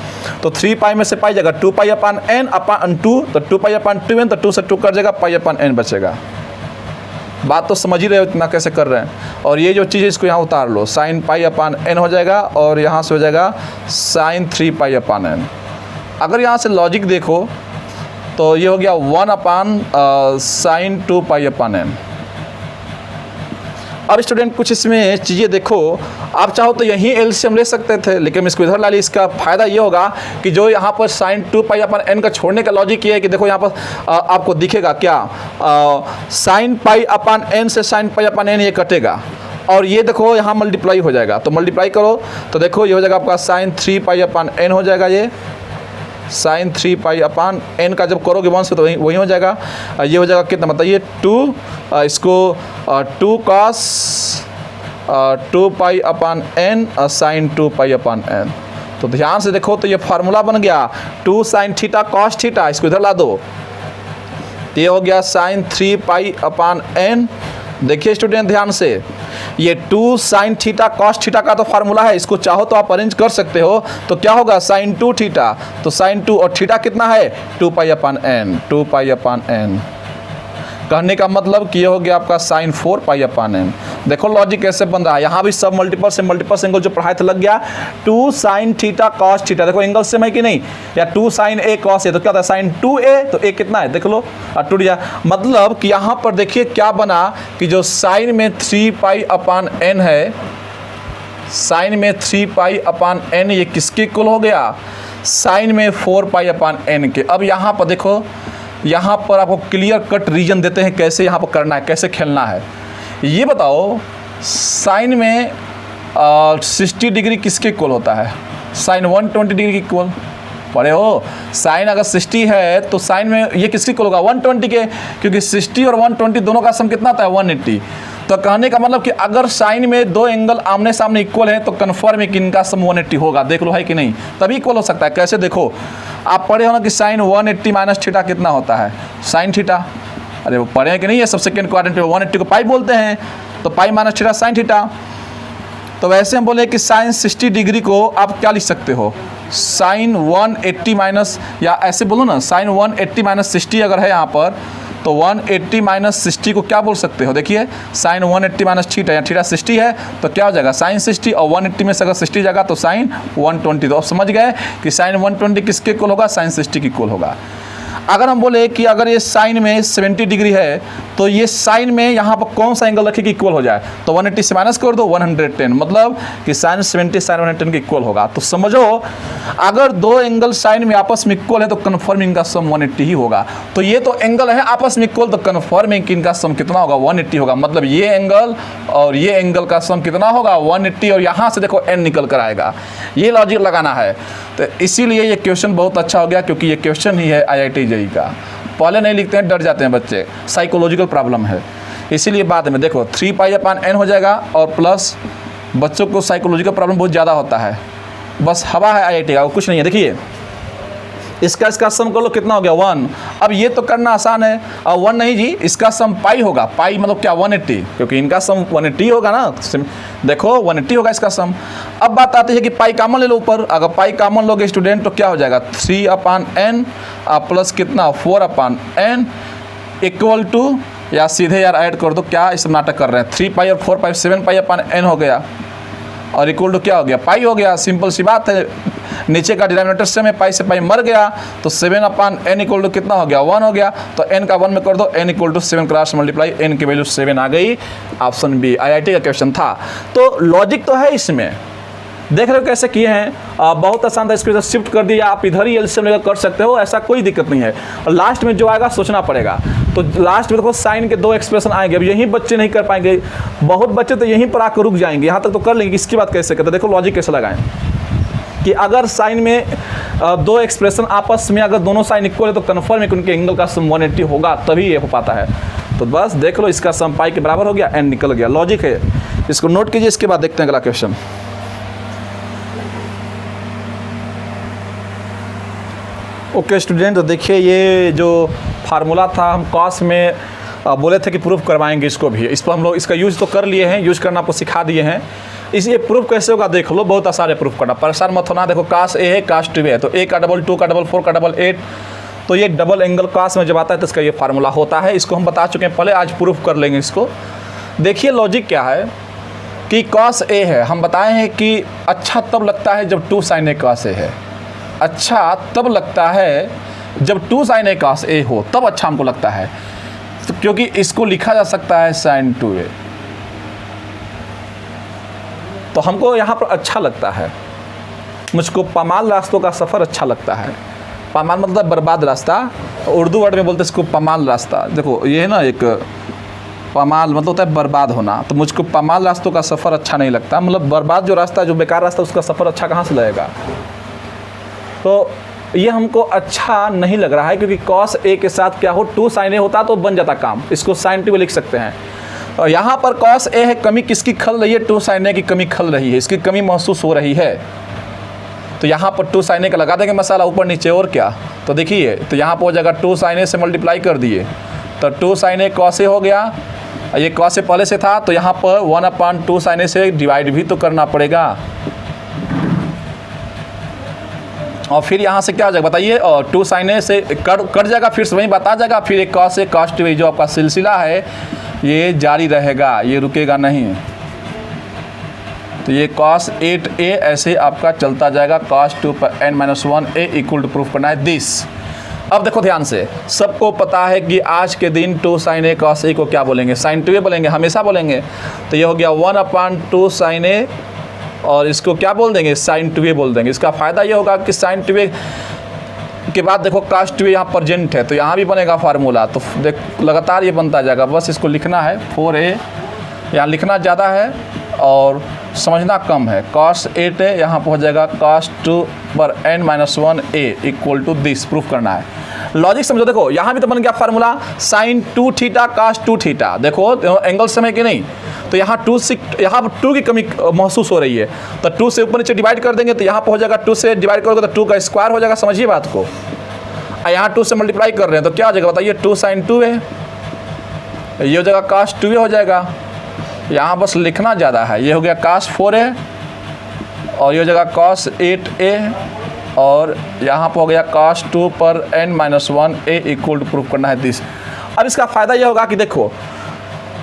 तो 3 पाई में से पाई जाएगा 2 पाई अपान एन अपान 2, तो 2 पाई अपान 2n, तो 2 से 2 कट जाएगा, पाई अपान एन बचेगा। बात तो समझ ही रहे हो इतना कैसे कर रहे हैं। और ये जो चीज़ है इसको यहाँ उतार लो, साइन पाई अपान एन हो जाएगा, और यहाँ से हो जाएगा साइन 3 पाई अपान एन। अगर यहाँ से लॉजिक देखो तो ये हो गया 1 अपान साइन 2 पाई अपान एन। अब स्टूडेंट कुछ इसमें चीज़ें देखो, आप चाहो तो यहीं एलसीएम ले सकते थे, लेकिन इसको इधर ला ली। इसका फ़ायदा ये होगा कि जो यहाँ पर साइन 2 पाई अपन एन का छोड़ने का लॉजिक ये है कि देखो यहाँ पर आपको दिखेगा क्या, साइन पाई अपन एन से साइन पाई अपन एन ये कटेगा, और ये देखो यहाँ मल्टीप्लाई हो जाएगा, तो मल्टीप्लाई करो तो देखो ये हो जाएगा आपका साइन 3 पाई अपन एन हो जाएगा। ये साइन 3 पाई अपान एन का जब करोगे 1 से तो वही हो जाएगा। ये हो जाएगा कितना, मतलब ये 2 इसको 2 कॉस 2 पाई अपान एन साइन 2 पाई अपान एन। तो ध्यान से देखो तो ये फार्मूला बन गया 2 साइन थीटा कॉस थीटा, इसको इधर ला दो, तो ये हो गया साइन 3 पाई अपान एन। देखिए स्टूडेंट ध्यान से, ये 2 साइन थीटा कॉस थीटा का तो फार्मूला है, इसको चाहो तो आप अरेंज कर सकते हो। तो क्या होगा साइन 2 थीटा, तो साइन 2 और थीटा कितना है 2 पाई अपान एन, 2 पाई अपान एन। कहने का मतलब कि ये हो गया आपका साइन 4 पाई अपान एन। देखो लॉजिक कैसे बन रहा है, यहाँ भी सब मल्टीपल से मल्टीपल एंगल जो पढ़ाए थे लग गया। 2 साइन थीटा कॉस थीटा, देखो एंगल सेम है कि नहीं, या 2 साइन ए कॉस ए, तो क्या होता है साइन 2a, तो ए कितना है देख लो टूट गया। मतलब कि यहाँ पर देखिए क्या बना कि जो साइन में 3 पाई अपान एन है, साइन में 3 पाई अपान एन ये किसके इक्वल हो गया, साइन में 4 पाई अपान एन के। अब यहाँ पर देखो, यहाँ पर आपको क्लियर कट रीजन देते हैं कैसे यहाँ पर करना है, कैसे खेलना है। ये बताओ साइन में 60 डिग्री किसके इक्वल होता है, साइन 120 डिग्री के इक्वल पढ़े हो। साइन अगर 60 है तो साइन में ये किसके इक्वल होगा 120 के, क्योंकि 60 और 120 दोनों का सम कितना आता है 180। तो कहने का मतलब कि अगर साइन में दो एंगल आमने सामने इक्वल है तो कन्फर्म है कि इनका सम 180 होगा। देख लो है कि नहीं, तभी इक्वल हो सकता है। कैसे देखो, आप पढ़े हो ना कि साइन 180 माइनस थीटा कितना होता है साइन थीटा, अरे वो पढ़े हैं कि नहीं, ये सब सेकेंड क्वाड्रेंट में 180 को पाई बोलते हैं, तो pi minus theta sine theta. तो वैसे हम बोले कि साइन 60 डिग्री को आप क्या लिख सकते हो, साइन 180 माइनस, या ऐसे बोलो ना साइन 180 माइनस 60 अगर है यहाँ पर, तो 180 माइनस 60 को क्या बोल सकते हो, देखिए साइन 180 माइनस थीटा, या थीटा 60 है तो क्या हो जाएगा साइन 60, और 180 में से अगर 60 जाएगा तो साइन 120। तो आप समझ गए कि साइन 120 किसके इक्वल होगा, साइन 60 के इक्वल होगा। अगर हम बोले कि अगर ये साइन में 70 डिग्री है तो ये साइन में यहाँ पर कौन सा एंगल रखे कि इक्वल हो जाए, तो 180 से माइनस कर दो 110, मतलब कि साइन 70 साइन 110 के इक्वल होगा। तो समझो अगर दो एंगल साइन में आपस में इक्वल है तो कन्फर्म इनका सम 180 ही होगा। तो ये तो एंगल है आपस में इक्वल, तो कन्फर्म है कि इनका सम कितना होगा 180 होगा। मतलब ये एंगल और ये एंगल का सम कितना होगा 180, और यहाँ से देखो n निकल कर आएगा। ये लॉजिक लगाना है। तो इसीलिए ये क्वेश्चन बहुत अच्छा हो गया, क्योंकि ये क्वेश्चन ही है IIT JEE का। पहले नहीं लिखते हैं, डर जाते हैं बच्चे, साइकोलॉजिकल प्रॉब्लम है। इसीलिए बाद में देखो 3 पाई अपान n हो जाएगा, और प्लस बच्चों को साइकोलॉजिकल प्रॉब्लम बहुत ज़्यादा होता है, बस हवा है IIT का, कुछ नहीं है। देखिए इसका सम कर लो कितना हो गया 1। अब ये तो करना आसान है, और 1 नहीं जी, इसका सम पाई होगा, पाई मतलब क्या 180, क्योंकि इनका सम 180 होगा ना। देखो 180 होगा इसका सम। अब बात आती है कि पाई कॉमन ले लो ऊपर, अगर पाई कॉमन लोगे स्टूडेंट तो क्या हो जाएगा 3 अपान n प्लस कितना 4 अपान n इक्वल टू या सीधे यार ऐड कर दो, क्या इस नाटक कर रहे हैं। 3 पाई और 4 पाई 7 पाई अपन n हो गया और इक्वल टू क्या हो गया, पाई हो गया। सिंपल सी बात है, नीचे का डिनोमिनेटर से में पाई से पाई मर गया तो 7 अपान n इक्वल टू कितना हो गया, 1 हो गया। तो n का 1 में कर दो, n equal to 7 cross multiply n की वैल्यू 7 आ गई। ऑप्शन बी IIT का क्वेश्चन था। तो लॉजिक तो है इसमें, देख रहे हो कैसे किए हैं, बहुत आसान था। इसको शिफ्ट कर दिया, आप इधर ही एलसीएम लेकर कर सकते हो, ऐसा कोई दिक्कत नहीं है। और लास्ट में जो आएगा सोचना पड़ेगा। तो लास्ट में देखो साइन के 2 एक्सप्रेशन आएंगे, अब यही बच्चे नहीं कर पाएंगे, बहुत बच्चे तो यहीं पर आकर रुक जाएंगे, यहाँ तक तो कर लेंगे, इसकी बात कैसे करते। देखो लॉजिक कैसे लगाएं कि अगर साइन में 2 एक्सप्रेशन आपस में अगर दोनों साइन इक्वल है तो कन्फर्म है कि उनके एंगल का सम 180 होगा, तभी ये हो पाता है। तो बस देख लो, इसका सम पाई के बराबर हो गया, n निकल गया। लॉजिक है, इसको नोट कीजिए। इसके बाद देखते हैं अगला क्वेश्चन। ओके स्टूडेंट, तो देखिए ये जो फार्मूला था हम कॉस में बोले थे कि प्रूफ करवाएंगे इसको भी, इस पर हम लोग इसका यूज़ तो कर लिए हैं, यूज़ करना आपको सिखा दिए हैं। इसे प्रूफ कैसे होगा देख लो, बहुत आसान है प्रूफ करना, परेशान मत होना। देखो कास ए है, कास 2 है, तो a का डबल 2 का डबल 4 का डबल 8, तो ये डबल एंगल कास में जब आता है तो इसका ये फार्मूला होता है। इसको हम बता चुके हैं पहले, आज प्रूफ कर लेंगे इसको। देखिए लॉजिक क्या है कि कॉस ए है, हम बताए हैं कि अच्छा तब लगता है जब 2 sin a cos a है, अच्छा तब लगता है जब 2 sin a cos a हो, तब अच्छा हमको लगता है। तो क्योंकि इसको लिखा जा सकता है sin 2a, तो हमको यहाँ पर अच्छा लगता है। मुझको पामाल रास्तों का सफ़र अच्छा लगता है। पामाल मतलब बर्बाद रास्ता, उर्दू वर्ड में बोलते हैं इसको पामाल रास्ता। देखो ये है ना, एक पामाल मतलब होता है बर्बाद होना, तो मुझको पामाल रास्तों का सफ़र अच्छा नहीं लगता। मतलब बर्बाद जो रास्ता है, जो बेकार रास्ता, उसका सफ़र अच्छा कहाँ से लगेगा। तो ये हमको अच्छा नहीं लग रहा है, क्योंकि cos a के साथ क्या हो, 2 sin a होता तो बन जाता काम, इसको sin 2 लिख सकते हैं। और यहाँ पर cos a है, कमी किसकी खल रही है, 2 sin a की कमी खल रही है, इसकी कमी महसूस हो रही है। तो यहाँ पर 2 sin a का लगा देंगे मसाला ऊपर नीचे, और क्या। तो देखिए, तो यहाँ पर हो जाएगा 2 sin a से मल्टीप्लाई कर दिए तो 2 sin a cos a हो गया। ये cos a पहले से था, तो यहाँ पर 1/2 sin a से डिवाइड भी तो करना पड़ेगा। और फिर यहाँ से क्या हो जाएगा बताइए, और 2 sin a से कट जाएगा, फिर से वहीं बता जाएगा, फिर एक cos a cos 2 जो आपका सिलसिला है ये जारी रहेगा, ये रुकेगा नहीं। तो ये cos 8a ऐसे आपका चलता जाएगा, cos 2 पर n-1a इक्वल टू प्रूफ करना है दिस। अब देखो ध्यान से, सबको पता है कि आज के दिन 2 sin a cos a को क्या बोलेंगे, sin 2a बोलेंगे, हमेशा बोलेंगे। तो ये हो गया 1/2 sin a, और इसको क्या बोल देंगे, sin 2a बोल देंगे। इसका फ़ायदा ये होगा कि sin 2a के बाद देखो cos 2a यहाँ प्रेजेंट है, तो यहाँ भी बनेगा फार्मूला, तो देख लगातार ये बनता जाएगा। बस इसको लिखना है 4a, यहाँ लिखना ज़्यादा है और समझना कम है। cos 8a यहाँ पर हो जाएगा cos 2 पर n-1a equal to this, proof करना है। लॉजिक समझो, देखो यहाँ भी तो बन गया formula sin 2 theta cos 2 theta, देखो एंगल समय कि नहीं। तो यहाँ 2 की कमी महसूस हो रही है, तो 2 से ऊपर नीचे डिवाइड कर देंगे, तो यहाँ पर हो जाएगा 2 से डिवाइड करोगे तो 2 का स्क्वायर हो जाएगा, समझिए बात को। यहाँ 2 से मल्टीप्लाई कर रहे हैं तो क्या हो जाएगा बताइए, 2 sin 2a, ये हो जाएगा cos 2a हो जाएगा। यहाँ बस लिखना ज़्यादा है, ये हो गया cos 4a, और ये हो जाएगा cos 8a, और यहाँ पर हो गया cos 2 पर n-1a इक्वल टू प्रूफ करना है दिस। अब इसका फ़ायदा ये होगा कि देखो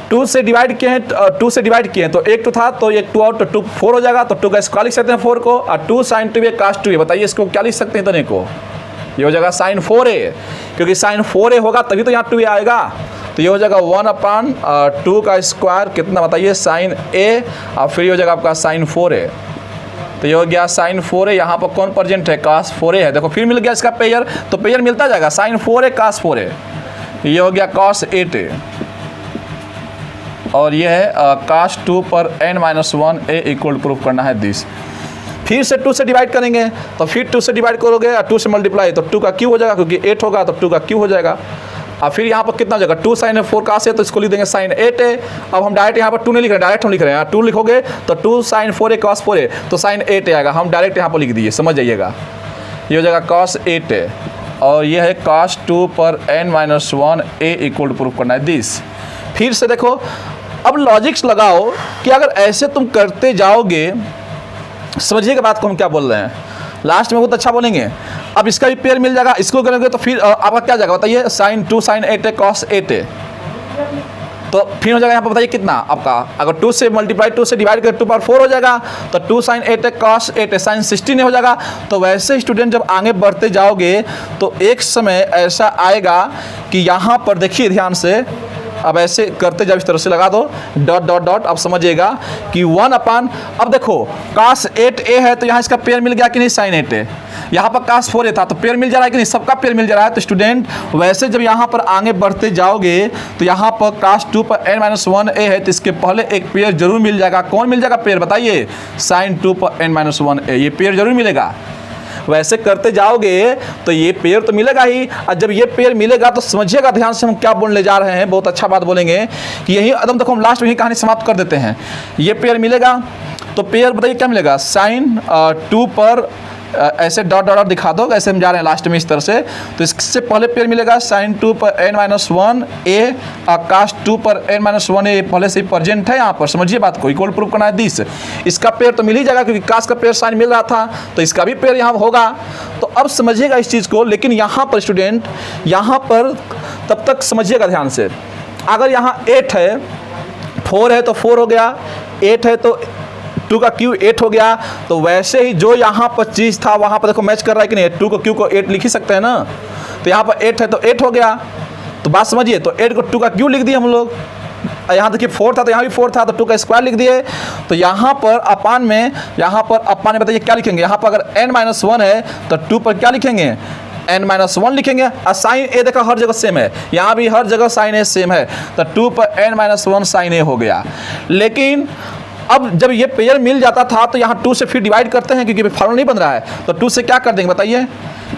2 से डिवाइड किए हैं, 2 से डिवाइड किए हैं तो एक 2 था, तो एक 2 और, तो 2 4 हो जाएगा, तो 2 का स्क्वायर लिख सकते हैं 4 को, और 2 sin 2a cos 2a, बताइए इसको क्या लिख सकते हैं इतने को, ये हो जाएगा sin 4a, क्योंकि sin 4a होगा तभी तो यहाँ 2a आएगा। तो ये हो जाएगा 1/2 का स्क्वायर कितना बताइए, sin a, और फिर ये हो जाएगा आपका sin 4a। तो ये हो गया sin 4a, यहाँ पर कौन प्रेजेंट है, cos 4a है। देखो फिर मिल गया इसका पेयर, तो पेयर मिलता जाएगा sin 4a cos 4a, ये हो गया cos 8a, और ये है cos 2 पर n-1a इक्वल प्रूफ करना है दिस। फिर से 2 से डिवाइड करेंगे, तो फिर 2 से डिवाइड करोगे और 2 से मल्टीप्लाई, तो 2 का क्यू हो जाएगा, क्योंकि 8 होगा तो 2 का क्यू हो जाएगा। और फिर यहाँ पर कितना हो जाएगा, 2 sin 4 cos a, तो इसको लिख देंगे sin 8a। अब हम डायरेक्ट यहाँ पर 2 नहीं लिख रहे हैं, डायरेक्ट हम लिख रहे हैं, 2 लिखोगे तो 2 sin 4a cos 4a, तो sin 8a आएगा, हम डायरेक्ट यहाँ पर लिख दिए, समझ जाइएगा। ये हो जाएगा cos 8a, और ये है cos 2 पर n-1a इक्वल प्रूफ करना है दिस। फिर से देखो, अब लॉजिक्स लगाओ कि अगर ऐसे तुम करते जाओगे, समझिएगा बात को हम क्या बोल रहे हैं, लास्ट में बहुत अच्छा बोलेंगे। अब इसका भी पेयर मिल जाएगा, इसको करेंगे तो फिर आपका क्या जाएगा बताइए, sin 2 sin 8a cos 8a, तो फिर हो जाएगा यहाँ पर बताइए कितना आपका, अगर 2 से मल्टीप्लाई 2 से डिवाइड करें 2/4 हो जाएगा, तो 2 sin 8 cos 8 sin 16 हो जाएगा। तो वैसे स्टूडेंट जब आगे बढ़ते जाओगे तो एक समय ऐसा आएगा कि यहाँ पर देखिए ध्यान से, अब ऐसे करते जब इस तरह से लगा दो डॉट डॉट डॉट, अब समझिएगा कि 1/, अब देखो cos 8a है तो यहाँ इसका पेयर मिल गया कि नहीं sin 8a, यहाँ पर cos 4a था तो पेयर मिल जा रहा है कि नहीं, सबका पेयर मिल जा रहा है। तो स्टूडेंट वैसे जब यहाँ पर आगे बढ़ते जाओगे तो यहाँ पर cos 2 पर n-1a है तो इसके पहले एक पेयर जरूर मिल जाएगा। कौन मिल जाएगा पेयर बताइए, sin 2 पर n-1a, ये पेयर जरूर मिलेगा। वैसे करते जाओगे तो ये पेयर तो मिलेगा ही, और जब ये पेयर मिलेगा तो समझिएगा ध्यान से हम क्या बोलने जा रहे हैं, बहुत अच्छा बात बोलेंगे कि यही एकदम देखो हम लास्ट में ही कहानी समाप्त कर देते हैं। ये पेयर मिलेगा तो पेयर बताइए क्या मिलेगा, sin 2 पर ऐसे डॉट डॉट दिखा दो, ऐसे हम जा रहे हैं लास्ट में इस तरह से, तो इससे पहले पेयर मिलेगा sin 2 पर n-1a और cos 2 पर n-1a, पहले से ही प्रेजेंट है यहाँ पर, समझिए बात को, इक्वल प्रूफ करना है दिस, इसका पेयर तो मिल ही जाएगा क्योंकि cos का पेयर sin मिल रहा था तो इसका भी पेयर यहाँ होगा। तो अब समझिएगा इस चीज़ को, लेकिन यहाँ पर स्टूडेंट यहाँ पर तब तक समझिएगा ध्यान से, अगर यहाँ 8 है 4 है तो 4 हो गया, 8 है तो 2 का क्यू 8 हो गया, तो वैसे ही जो यहाँ पर चीज़ था वहाँ पर देखो मैच कर रहा है कि नहीं, 2 को क्यू को 8 लिख ही सकते हैं ना, तो यहाँ पर 8 है तो 8 हो गया, तो बात समझिए, तो 8 को 2 का क्यू लिख दिए हम लोग, यहाँ देखिए 4 था तो यहाँ भी 4 था तो 2 का स्क्वायर लिख दिए। तो यहाँ पर अपान में बताइए क्या लिखेंगे, यहाँ पर अगर n-1 है तो 2 पर क्या लिखेंगे, n-1 लिखेंगे। और साइन ए देखा हर जगह सेम है, यहाँ भी हर जगह साइन ए सेम है, तो 2 पर n-1 साइन ए हो गया। लेकिन अब जब ये पेयर मिल जाता था तो यहाँ 2 से फिर डिवाइड करते हैं क्योंकि फार्मूला नहीं बन रहा है, तो 2 से क्या कर देंगे बताइए,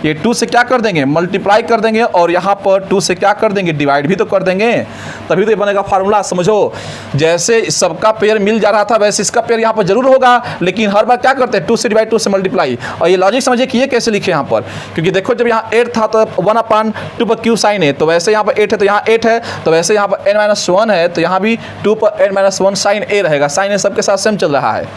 ये 2 से क्या कर देंगे मल्टीप्लाई कर देंगे, और यहाँ पर 2 से क्या कर देंगे डिवाइड भी तो कर देंगे, तभी तो ये बनेगा फार्मूला। समझो जैसे सबका पेयर मिल जा रहा था वैसे इसका पेयर यहाँ पर जरूर होगा, लेकिन हर बार क्या करते हैं 2 से डिवाइड 2 से मल्टीप्लाई। और ये लॉजिक समझिए कि ये कैसे लिखे यहाँ पर, क्योंकि देखो जब यहाँ 8 था तो 1/2 पर क्यू साइन है, तो वैसे यहाँ पर 8 है तो यहाँ 8 है, तो वैसे यहाँ पर n-1 है तो यहाँ भी 2 पर n-1 साइन ए रहेगा, साइन ए सबके साथ सेम चल रहा है।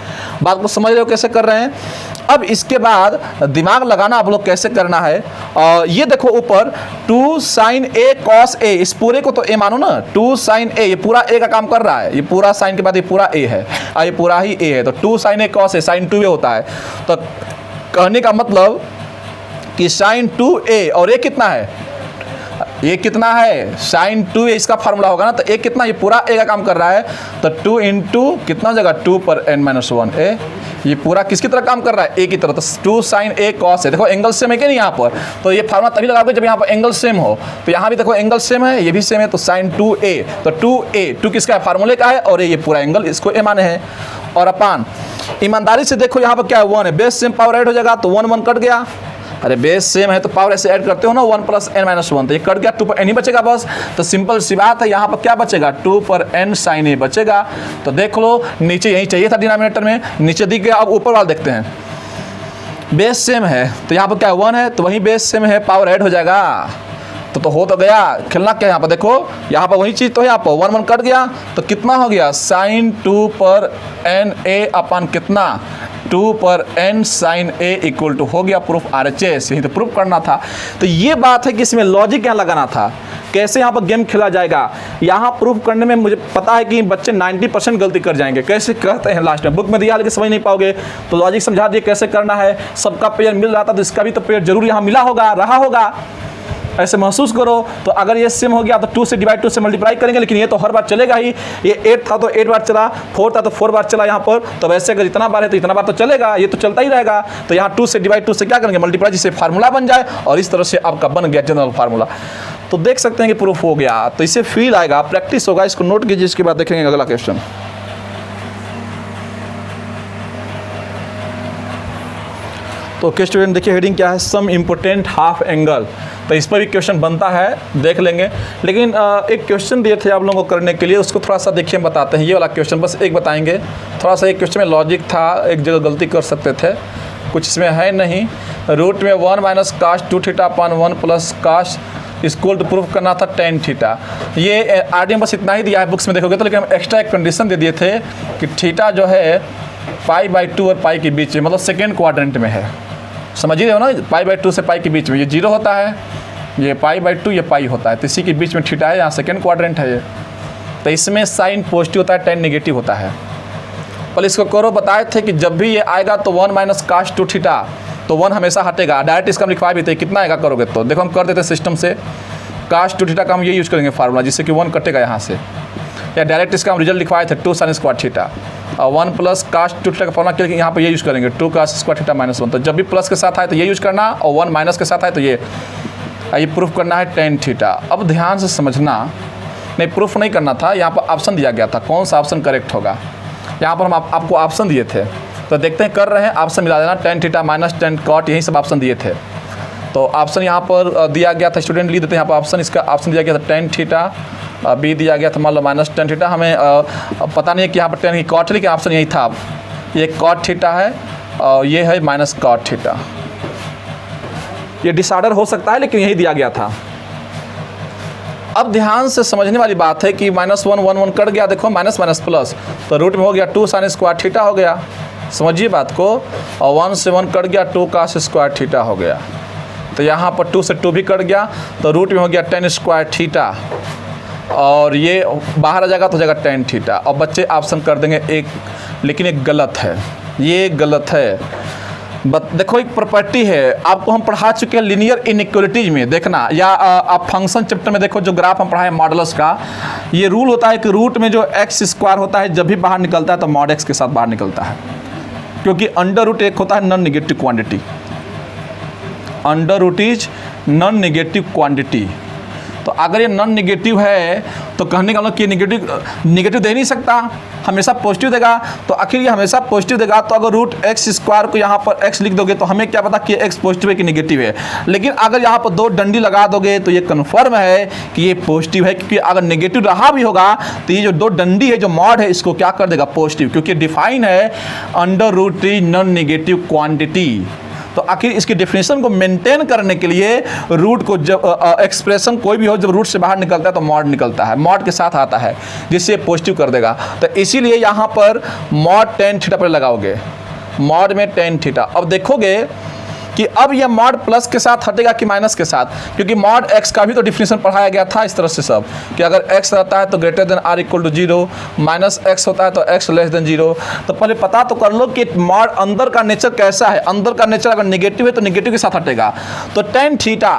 बात को समझ रहे हो कैसे कर रहे हैं। अब इसके बाद दिमाग लगाना आप लोग कैसे करना है, और ये देखो ऊपर 2 sin a cos a, इस पूरे को तो a मानो ना, 2 sin a, ये पूरा a का काम कर रहा है, ये पूरा sin के बाद ये पूरा a है और ये पूरा ही a है, तो 2 sin a cos a sin 2a होता है। तो कहने का मतलब कि sin 2a और a कितना है, ये कितना है sin 2a, इसका फार्मूला होगा ना, तो a कितना, ये पूरा a का काम कर रहा है, तो 2 इंटू कितना हो जाएगा 2 पर n-1 a, ये पूरा किसकी तरह काम कर रहा है a की तरह, तो 2 sin a cos a, देखो एंगल सेम है कि नहीं यहाँ पर, तो ये फार्मूला तभी लगाओगे जब यहाँ पर एंगल सेम हो, तो यहाँ भी देखो एंगल सेम है, ये भी सेम है, तो sin 2a, तो 2 किसका है फार्मूले का है, और ये पूरा एंगल इसको a माने है। और अपान ईमानदारी से देखो यहाँ पर क्या है 1 है, बेस सेम पावर ऐड हो जाएगा, तो 1 1 कट गया, अरे बेस सेम है तो पावर ऐसे ऐड करते हो ना 1 + n-1, तो ये कट गया, 2 पर n ही बचेगा बस, तो सिंपल सी बात है, यहाँ पर क्या बचेगा 2 पर n sin a बचेगा। तो देख लो नीचे यही चाहिए था डिनोमिनेटर में, नीचे दिख गया। अब ऊपर वाला देखते हैं, बेस सेम है तो यहाँ पर क्या 1 है, तो वही बेस सेम है पावर ऐड हो जाएगा, तो हो तो गया। खेलना क्या यहाँ पर देखो, यहाँ पर वही चीज़ तो है, यहाँ पर 1 1 कट गया, तो कितना हो गया sin 2 पर n a अपान कितना 2 पर n sin a equal to हो गया प्रूफ RHS, यही तो प्रूफ करना था। तो ये बात है कि इसमें लॉजिक यहाँ लगाना था, कैसे यहाँ पर गेम खेला जाएगा। यहाँ प्रूफ करने में मुझे पता है कि बच्चे 90% गलती कर जाएंगे, कैसे करते हैं लास्ट में, बुक में दिया लेकिन समझ नहीं पाओगे, तो लॉजिक समझा दिए कैसे करना है। सबका पेयर मिल रहा था तो इसका भी तो पेयर जरूर यहाँ मिला होगा, रहा होगा, ऐसे महसूस करो। तो अगर ये सेम हो गया तो 2 से डिवाइड 2 से मल्टीप्लाई करेंगे, लेकिन ये तो हर बार चलेगा ही, ये 8 था तो 8 बार चला, 4 था तो 4 बार चला यहाँ पर, तो वैसे अगर इतना बार है तो इतना बार तो चलेगा, ये तो चलता ही रहेगा। तो यहाँ 2 से डिवाइड 2 से क्या करेंगे मल्टीप्लाई, जिससे फार्मूला बन जाए, और इस तरह से आपका बन गया जनरल फार्मूला। तो देख सकते हैं कि प्रूफ हो गया, तो इससे फील आएगा, प्रैक्टिस होगा, इसको नोट कीजिए, इसके बाद देखेंगे अगला क्वेश्चन। तो ओके स्टूडेंट देखिए हेडिंग क्या है, सम इम्पोर्टेंट हाफ एंगल, तो इस पर भी क्वेश्चन बनता है, देख लेंगे। लेकिन एक क्वेश्चन दिए थे आप लोगों को करने के लिए, उसको थोड़ा सा देखिए बताते हैं। ये वाला क्वेश्चन बस एक बताएंगे, थोड़ा सा एक क्वेश्चन में लॉजिक था, एक जगह गलती कर सकते थे, कुछ इसमें है नहीं। रूट में 1 - cos 2θ अपान 1 + cos इसको तो प्रूफ करना था tan थीटा। ये RDM बस इतना ही दिया है बुक्स में देखोगे तो, लेकिन हम एक्स्ट्रा एक कंडीशन दे दिए थे कि थीटा जो है π/2 और पाई के बीच में, मतलब सेकेंड क्वाड्रेंट में है, समझ रहे हो ना, π/2 से पाई के बीच में, ये 0 होता है, ये π/2 ये पाई होता है, तो इसी के बीच में थीटा है, यहाँ सेकेंड क्वाड्रेंट है ये। तो इसमें साइन पॉजिटिव होता है, टेन नेगेटिव होता है। पहले इसको करो, बताए थे कि जब भी ये आएगा तो 1 माइनस कास्ट टू थीटा, तो 1 हमेशा हटेगा। डायरेक्ट इसका हम लिखवा भी थे, कितना आएगा करोगे तो देखो हम कर देते सिस्टम से, कास्ट टू थीटा का हम ये यूज़ करेंगे फार्मूला, जिससे कि 1 कटेगा यहाँ से, या डायरेक्ट इसका हम रिजल्ट लिखवाए थे 2 साइन स्क्वायर थीटा, और 1 प्लस कास्ट टू थीटा का फॉर्मूला के यहाँ पे ये यूज़ करेंगे 2 कास्ट स्क्वायर थीटा माइनस 1। तो जब भी प्लस के साथ आए तो ये यूज़ करना, और 1 माइनस के साथ आए तो ये प्रूफ करना है टेन थीटा। अब ध्यान से समझना, नहीं प्रूफ नहीं करना था, यहाँ पर ऑप्शन दिया गया था, कौन सा ऑप्शन करेक्ट होगा। यहाँ पर हम आपको ऑप्शन दिए थे, तो देखते हैं कर रहे हैं, ऑप्शन मिला देना, tan theta minus tan cot, यही सब ऑप्शन दिए थे। तो ऑप्शन यहाँ पर दिया गया था, स्टूडेंट लिख देते हैं यहाँ पर ऑप्शन, इसका ऑप्शन दिया गया था टेन थीटा, बी दिया गया था मान लो माइनस टेन थीटा। हमें पता नहीं है कि यहाँ पर टेन की कॉट, लेकिन ऑप्शन यही था, ये कॉट थीटा है और ये है माइनस कॉट थीटा। ये डिसऑर्डर हो सकता है लेकिन यही दिया गया था। अब ध्यान से समझने वाली बात है कि -1 1 1 कट गया, देखो माइनस माइनस प्लस, तो रूट में हो गया 2 साइन स्क्वायर थीटा हो गया, समझिए बात को, और 1 से 1 कट गया 2 कास स्क्वायर थीटा हो गया। तो यहाँ पर 2 से 2 भी कट गया, तो रूट में हो गया 10 स्क्वायर थीटा, और ये बाहर आ जाएगा तो हो जाएगा 10 थीटा। और बच्चे ऑप्शन कर देंगे एक, लेकिन एक गलत है, ये गलत है। देखो एक प्रॉपर्टी है, आपको हम पढ़ा चुके हैं लीनियर इनइक्वालिटीज में, देखना, या आप फंक्शन चैप्टर में देखो, जो ग्राफ हम पढ़ाए मॉडुलस का, ये रूल होता है कि रूट में जो एक्स स्क्वायर होता है जब भी बाहर निकलता है तो मॉड एक्स के साथ बाहर निकलता है, क्योंकि अंडर रूट एक होता है non negative quantity, under root is non negative quantity. तो अगर ये नॉन निगेटिव है तो कहने का मतलब कि निगेटिव दे नहीं सकता, हमेशा पॉजिटिव देगा। तो आखिर ये हमेशा पॉजिटिव देगा, तो अगर रूट एक्स स्क्वायर को यहाँ पर एक्स लिख दोगे तो हमें क्या पता कि एक्स पॉजिटिव है कि निगेटिव है। लेकिन अगर यहाँ पर 2 डंडी लगा दोगे तो ये कन्फर्म है कि ये पॉजिटिव है, क्योंकि अगर निगेटिव रहा भी होगा तो ये जो 2 डंडी है, जो मॉड है, इसको क्या कर देगा पॉजिटिव, क्योंकि डिफाइन है under root is non negative quantity. तो आखिर इसकी डेफिनेशन को मेंटेन करने के लिए रूट को जब एक्सप्रेशन कोई भी हो, जब रूट से बाहर निकलता है तो मॉड निकलता है, मॉड के साथ आता है, जिससे पॉजिटिव कर देगा। तो इसीलिए यहाँ पर मॉड टेन थीटा पर लगाओगे, मॉड में टेन थीटा। अब देखोगे कि अब यह मॉड प्लस के साथ हटेगा कि माइनस के साथ, क्योंकि मॉड एक्स का भी तो डिफिनेशन पढ़ाया गया था इस तरह से सब, कि अगर एक्स रहता है तो greater than or equal to 0, minus X होता है तो एक्स लेस देन 0। तो पहले पता तो कर लो कि मॉड अंदर का नेचर कैसा है, अंदर का नेचर अगर निगेटिव है तो निगेटिव के साथ हटेगा। तो टेन थीटा,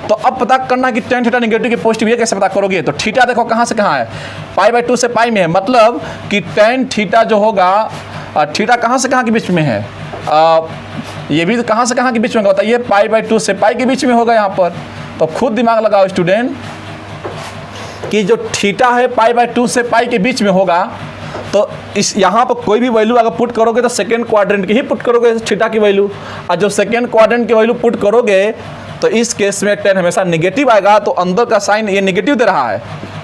तो अब पता करना कि टेन थीटा निगेटिव के पॉजिटिव, ये कैसे पता करोगे। तो थीटा देखो कहाँ से कहाँ है, π/2 से पाई में है, मतलब कि टेन थीटा जो होगा, थीटा कहाँ से कहाँ के बीच में है, ये भी कहाँ से कहाँ के बीच में होता है, ये π/2 से पाई के बीच में होगा यहाँ पर। तो खुद दिमाग लगाओ स्टूडेंट कि जो थीटा है π/2 से पाई के बीच में होगा, तो इस यहाँ पर कोई भी वैल्यू अगर पुट करोगे तो सेकेंड क्वाड्रेंट की ही पुट करोगे थीटा की वैल्यू, और जो सेकेंड क्वाड्रेंट की वैल्यू पुट करोगे तो इस केस में टेन हमेशा निगेटिव आएगा। तो अंदर का साइन ये निगेटिव दे रहा है,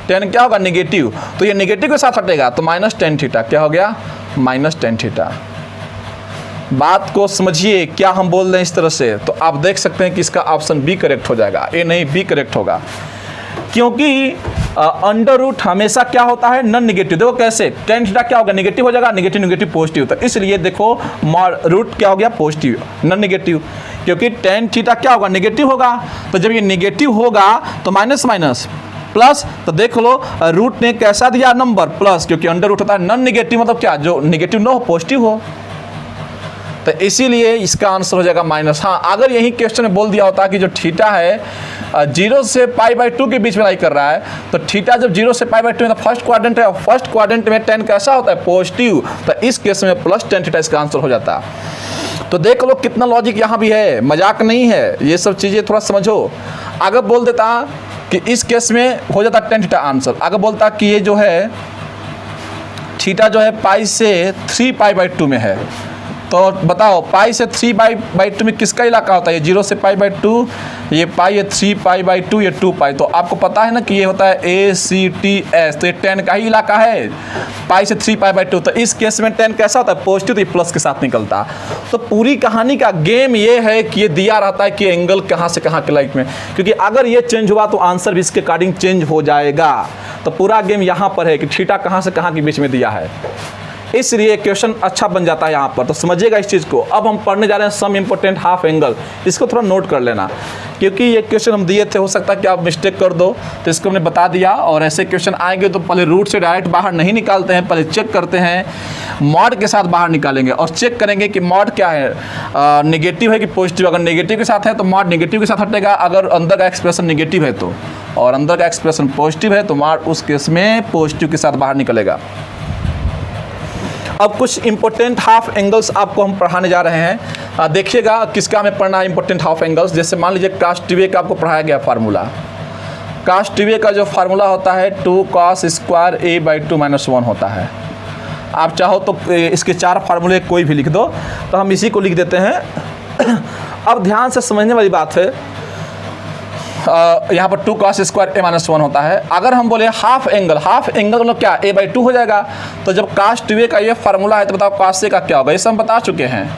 टेन क्या होगा निगेटिव, तो ये निगेटिव के साथ हटेगा, तो माइनस टेन थीटा क्या हो गया, माइनस टेन थीटा। बात को समझिए क्या हम बोल रहे हैं इस तरह से। तो आप देख सकते हैं कि इसका ऑप्शन बी करेक्ट हो जाएगा, ए नहीं बी करेक्ट होगा, क्योंकि अंडर रूट हमेशा क्या होता है नॉन निगेटिव। देखो कैसे, टेन थीटा क्या होगा निगेटिव हो जाएगा, निगेटिव निगेटिव पॉजिटिव, तो इसलिए देखो रूट क्या हो गया पॉजिटिव नॉन निगेटिव, क्योंकि टेन थीटा क्या होगा निगेटिव होगा। तो जब ये निगेटिव होगा तो माइनस माइनस प्लस, तो देख लो रूट ने कैसा दिया नंबर प्लस, क्योंकि अंडर रूट होता है नॉन निगेटिव, मतलब क्या जो निगेटिव ना हो पॉजिटिव हो, तो इसीलिए इसका आंसर हो जाएगा माइनस। हाँ, अगर यही क्वेश्चन में बोल दिया होता कि जो थीटा है 0 से π/2 के बीच में लाई कर रहा है, तो थीटा जब 0 से π/2 है तो फर्स्ट क्वाड्रेंट है, फर्स्ट क्वाड्रेंट में टेन कैसा होता है पॉजिटिव, तो इस केस में प्लस टेन थीटा इसका आंसर हो जाता। तो देख लो कितना लॉजिक यहाँ भी है, मजाक नहीं है, ये सब चीज़ें थोड़ा समझो। अगर बोल देता कि इस केस में हो जाता टेन थीटा आंसर, अगर बोलता कि ये जो है थीटा जो है पाई से 3π/2 में है, तो बताओ पाई से 3π/2 में किसका इलाका होता है, ये 0 से π/2, ये पाई है 3π/2, ये 2π। तो आपको पता है ना कि ये होता है ACTS, तो ये 10 का ही इलाका है, पाई से 3π/2। तो इस केस में 10 कैसा होता है पॉजिटिव, तो ये प्लस के साथ निकलता। तो पूरी कहानी का गेम ये है कि ये दिया रहता है कि एंगल कहाँ से कहाँ के लाइक में, क्योंकि अगर ये चेंज हुआ तो आंसर भी इसके अकॉर्डिंग चेंज हो जाएगा। तो पूरा गेम यहाँ पर है कि थीटा कहाँ से कहाँ के बीच में दिया है, इसलिए क्वेश्चन अच्छा बन जाता है यहाँ पर। तो समझिएगा इस चीज़ को। अब हम पढ़ने जा रहे हैं सम इम्पोर्टेंट हाफ एंगल। इसको थोड़ा नोट कर लेना, क्योंकि ये क्वेश्चन हम दिए थे, हो सकता है कि आप मिस्टेक कर दो, तो इसको हमने बता दिया। और ऐसे क्वेश्चन आएंगे तो पहले रूट से डायरेक्ट बाहर नहीं निकालते हैं, पहले चेक करते हैं, मॉड के साथ बाहर निकालेंगे और चेक करेंगे कि मॉड क्या है, नेगेटिव है कि पॉजिटिव। अगर नेगेटिव के साथ है तो मॉड नेगेटिव के साथ हटेगा, अगर अंदर का एक्सप्रेशन नेगेटिव है तो, और अंदर का एक्सप्रेशन पॉजिटिव है तो मॉड उस केस में पॉजिटिव के साथ बाहर निकलेगा। अब कुछ इंपॉर्टेंट हाफ एंगल्स आपको हम पढ़ाने जा रहे हैं। देखिएगा किसका हमें पढ़ना है इंपॉर्टेंट हाफ एंगल्स। जैसे मान लीजिए कास्ट टीवे का आपको पढ़ाया गया फार्मूला। कास्ट टीवे का जो फार्मूला होता है 2 cos स्क्वायर a/2 - 1 होता है। आप चाहो तो इसके 4 फार्मूले कोई भी लिख दो, तो हम इसी को लिख देते हैं। अब ध्यान से समझने वाली बात है, यहाँ पर 2 cos स्क्वायर a - 1 होता है। अगर हम बोले हाफ एंगल मतलब क्या, a/2 हो जाएगा। तो जब कास्ट टीवे का ये फार्मूला है तो बताओ cos का क्या होगा, ये सब हम बता चुके हैं,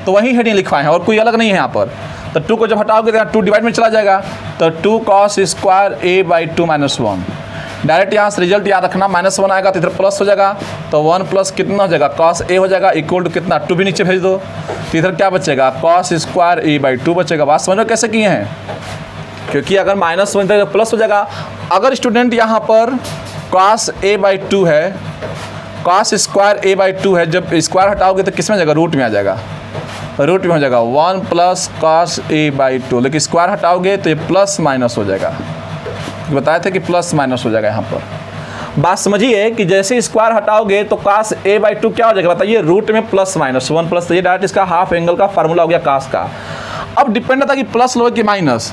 तो वही हेडिंग लिखवाए हैं और कोई अलग नहीं है यहाँ पर। तो 2 को जब हटाओगे तो 2 डिवाइड में चला जाएगा, तो 2 cos स्क्वायर a/2 - 1। डायरेक्ट यहाँ से रिजल्ट याद रखना, -1 आएगा तो इधर प्लस हो जाएगा, तो 1 प्लस कितना हो जाएगा, cos a हो जाएगा, इक्वल टू कितना, 2 भी नीचे भेज दो, तो इधर क्या बचेगा, cos स्क्वायर a/2 बचेगा। बात समझ लो कैसे किए हैं, क्योंकि अगर -1 तो प्लस हो जाएगा। अगर स्टूडेंट यहाँ पर cos a/2 है, cos स्क्वायर a/2 है, जब स्क्वायर हटाओगे तो किस में जाएगा, रूट में आ जाएगा, रूट में हो जाएगा 1 प्लस cos a/2। लेकिन स्क्वायर हटाओगे तो ये प्लस माइनस हो जाएगा, बताए थे कि प्लस माइनस हो जाएगा यहाँ पर। बात समझिए कि जैसे स्क्वायर हटाओगे तो cos a/2 क्या हो जाएगा, बताइए, रूट में प्लस माइनस 1 प्लस, तो ये डायरेक्ट इसका हाफ एंगल का फार्मूला हो गया cos का। अब डिपेंड होता है कि प्लस लो कि माइनस,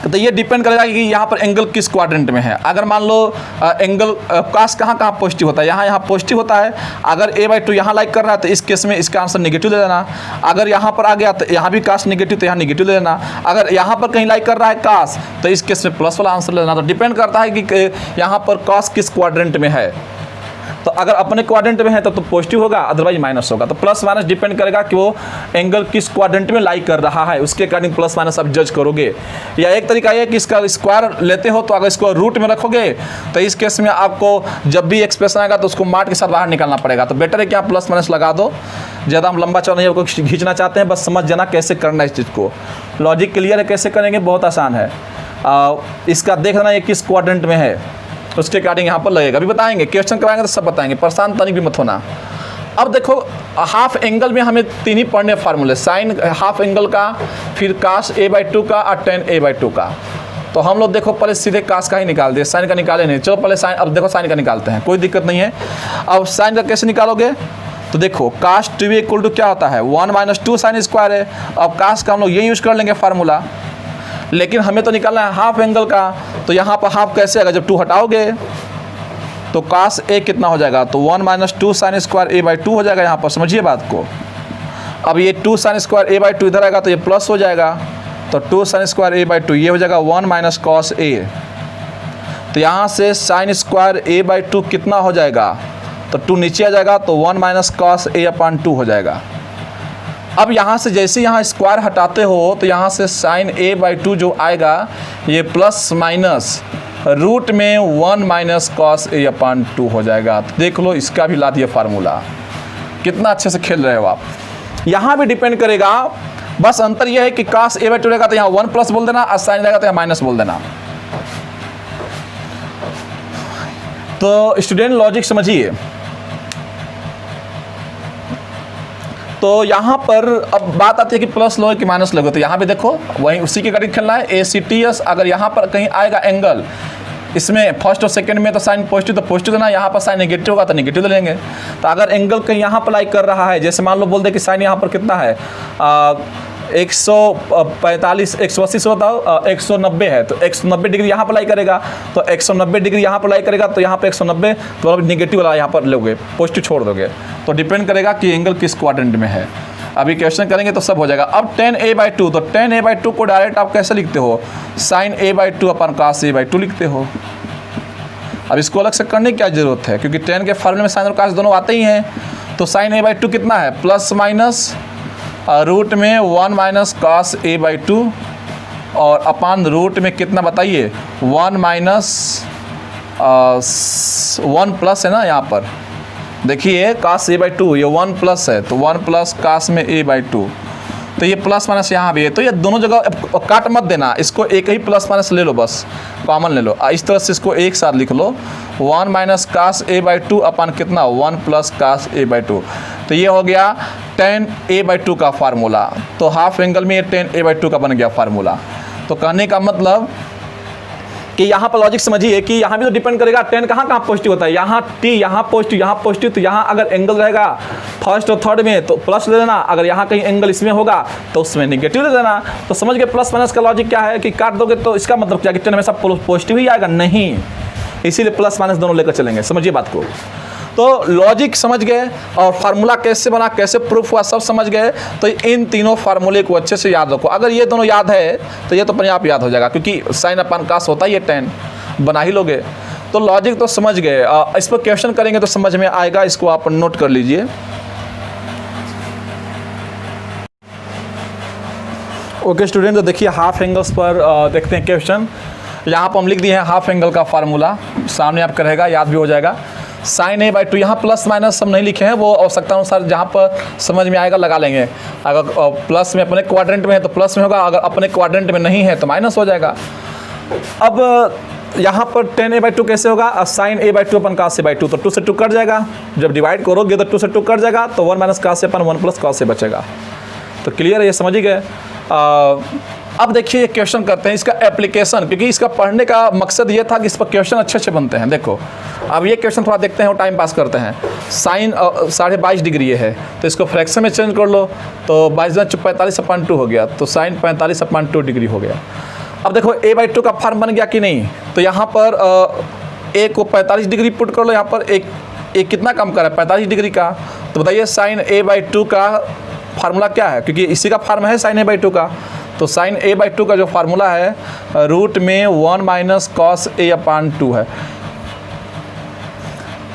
तो ये डिपेंड करेगा कि यहाँ पर एंगल किस क्वाड्रेंट में है। अगर मान लो एंगल cos कहाँ पॉजिटिव होता है, यहाँ पॉजिटिव होता है। अगर a/2 यहाँ लाइक कर रहा है तो इस केस में इसका आंसर नेगेटिव ले लेना। अगर यहाँ पर आ गया तो यहाँ भी cos नेगेटिव, तो यहाँ नेगेटिव ले लेना। अगर यहाँ पर कहीं लाइक कर रहा है cos, तो इस केस में प्लस वाला आंसर ले लेना। तो डिपेंड करता है कि यहाँ पर cos किस क्वाड्रेंट में है। तो अगर अपने क्वाड्रेंट में है तो पॉजिटिव होगा, अदरवाइज माइनस होगा। तो प्लस माइनस डिपेंड करेगा कि वो एंगल किस क्वाड्रेंट में लाइक कर रहा है, उसके अकॉर्डिंग प्लस माइनस आप जज करोगे। या एक तरीका ये है कि इसका स्क्वायर लेते हो तो अगर इसको रूट में रखोगे तो इस केस में आपको जब भी एक्सप्रेशन आएगा तो उसको मार्ट के साथ बाहर निकालना पड़ेगा। तो बेटर है कि आप प्लस माइनस लगा दो। ज़्यादा हम लंबा चौड़ा नहीं खींचना चाहते हैं, बस समझ जाना कैसे करना है इस चीज़ को। लॉजिक क्लियर है, कैसे करेंगे, बहुत आसान है। इसका देखना ये किस क्वाड्रेंट में है, उसके अकॉर्डिंग यहाँ पर लगेगा। अभी बताएंगे, क्वेश्चन कराएंगे तो सब बताएंगे, परेशान तनिक भी मत होना। अब देखो हाफ एंगल में हमें 3 ही पढ़ने फार्मूले, साइन हाफ एंगल का, फिर cos a/2 का और tan a/2 का। तो हम लोग देखो पहले सीधे cos का ही निकाल दिए, साइन का निकाले नहीं। चलो पहले साइन, अब देखो साइन का निकालते हैं, कोई दिक्कत नहीं है। अब साइन का कैसे निकालोगे, तो देखो cos टीवी इक्वल टू क्या होता है, 1 - 2 साइन स्क्वायर है। अब cos का हम लोग ये यूज़ कर लेंगे फार्मूला, लेकिन हमें तो निकालना है हाफ एंगल का। तो यहाँ पर हाफ कैसे आएगा, जब 2 हटाओगे तो cos a कितना हो जाएगा, तो 1 - 2 साइन स्क्वायर a/2 हो जाएगा। यहाँ पर समझिए बात को। अब ये 2 साइन स्क्वायर a/2 इधर आएगा तो ये प्लस हो जाएगा, तो 2 साइन स्क्वायर a/2 ये हो जाएगा 1 - cos a। तो यहाँ से साइन स्क्वायर a/2 कितना हो जाएगा, तो 2 नीचे आ जाएगा, तो 1 - cos a/2 हो जाएगा। अब यहाँ से जैसे यहाँ स्क्वायर हटाते हो तो यहाँ से साइन a/2 जो आएगा ये प्लस माइनस रूट में 1 - cos a/2 हो जाएगा। तो देख लो इसका भी ला दिया फार्मूला, कितना अच्छे से खेल रहे हो आप। यहाँ भी डिपेंड करेगा, बस अंतर यह है कि cos a/2 रहेगा तो यहाँ 1 प्लस बोल देना, और साइन रहेगा तो यहाँ माइनस बोल देना। तो स्टूडेंट लॉजिक समझिए। तो यहाँ पर अब बात आती है कि प्लस लोगे कि माइनस लोगे, तो यहाँ पे देखो वहीं उसी के करीब खेलना है। ACTS अगर यहाँ पर कहीं आएगा एंगल, इसमें फर्स्ट और सेकंड में तो साइन पॉजिटिव तो पॉजिटिव देना, यहाँ पर साइन नेगेटिव होगा तो नेगेटिव दे लेंगे। तो अगर एंगल कहीं यहाँ पर लाइक कर रहा है, जैसे मान लो बोल दे कि साइन यहाँ पर कितना है 145 180 से बताओ 190 है, तो 190 डिग्री यहाँ पर लाई करेगा, तो 190 डिग्री यहाँ पर लाई करेगा, तो यहाँ पे 190 तो नेगेटिव वाला यहाँ पर लोगे, पॉजिटिव छोड़ दोगे। तो डिपेंड करेगा कि एंगल किस क्वाड्रेंट में है। अभी क्वेश्चन करेंगे तो सब हो जाएगा। अब tan a/2, तो tan a/2 को डायरेक्ट आप कैसे लिखते हो, sin a/2 अपन cos a/2 लिखते हो। अब इसको अलग से करने की क्या जरूरत है, क्योंकि tan के फॉर्मूले में साइन और cos दोनों आते ही हैं। तो sin a/2 कितना है, प्लस माइनस रूट में 1 - cos a/2 और अपान रूट में कितना बताइए 1 - 1 प्लस है ना, यहाँ पर देखिए कास a बाई टू, ये 1 प्लस है तो 1 प्लस कास में a बाई टू, तो ये प्लस माइनस यहाँ भी है, तो ये दोनों जगह काट मत देना, इसको एक ही प्लस माइनस ले लो, बस कॉमन ले लो। इस तरह से इसको एक साथ लिख लो, 1 minus cos a by two अपन कितना 1 plus cos a by two, तो ये हो गया tan a बाई टू का फार्मूला। तो हाफ एंगल में ये tan a बाई टू का बन गया फार्मूला। तो कहने का मतलब कि यहाँ पर लॉजिक समझिए कि यहाँ भी तो डिपेंड करेगा tan कहाँ कहाँ पॉजिटिव होता है, यहाँ t यहाँ पॉजिटिव, तो यहाँ अगर एंगल रहेगा फर्स्ट और थर्ड में तो प्लस ले लेना, अगर यहाँ कहीं एंगल इसमें होगा तो उसमें नेगेटिव ले लेना। तो समझ गए प्लस माइनस का लॉजिक क्या है कि काट दोगे तो इसका मतलब क्या कि tan हमेशा पॉजिटिव ही आएगा, नहीं, इसीलिए प्लस माइनस दोनों लेकर चलेंगे। समझिए बात को। तो लॉजिक समझ गए और फार्मूला कैसे बना, कैसे प्रूफ हुआ, सब समझ गए। तो इन तीनों फार्मूले को अच्छे से याद रखो। अगर ये दोनों याद है तो ये तो अपने आप याद हो जाएगा, क्योंकि साइन अपन कास होता ही है tan, बना ही लोगे। तो लॉजिक तो समझ गए, इस पर क्वेश्चन करेंगे तो समझ में आएगा, इसको आप नोट कर लीजिए। ओके स्टूडेंट, तो देखिए हाफ एंगल्स पर देखते हैं क्वेश्चन। यहाँ पर हम लिख दिए हैं हाफ एंगल का फार्मूला, सामने आपका रहेगा, याद भी हो जाएगा। साइन a बाई टू, यहाँ प्लस माइनस हम नहीं लिखे हैं, वो आवश्यकता अनुसार जहाँ पर समझ में आएगा लगा लेंगे। अगर प्लस में अपने क्वाड्रेंट में है तो प्लस में होगा, अगर अपने क्वाड्रेंट में नहीं है तो माइनस हो जाएगा। अब यहाँ पर tan a बाई टू कैसे होगा, sine a by two upon cos a by two, तो 2 से 2 कट जाएगा, जब डिवाइड करोगे तो 2 से 2 कट जाएगा, तो 1 माइनस कास अपन 1 प्लस कास बचेगा। तो क्लियर है, ये समझ ही गए। अब देखिए ये क्वेश्चन करते हैं, इसका एप्लीकेशन, क्योंकि इसका पढ़ने का मकसद ये था कि इस पर क्वेश्चन अच्छे अच्छे बनते हैं। देखो अब ये क्वेश्चन थोड़ा देखते हैं और टाइम पास करते हैं। साइन 22.5 डिग्री है तो इसको फ्रैक्शन में चेंज कर लो, तो 22/45/2 हो गया, तो साइन 45/2 डिग्री हो गया। अब देखो a बाई टू का फॉर्म बन गया कि नहीं, तो यहाँ पर a को 45 डिग्री पुट कर लो, यहाँ पर एक कितना कम कर रहा है 45 डिग्री का, तो बताइए साइन a बाई टू का फार्मूला क्या है, क्योंकि इसी का फार्म है साइन a बाई टू का। तो साइन a बाई टू का जो फार्मूला है रूट में 1 माइनस कॉस a अपान 2 है।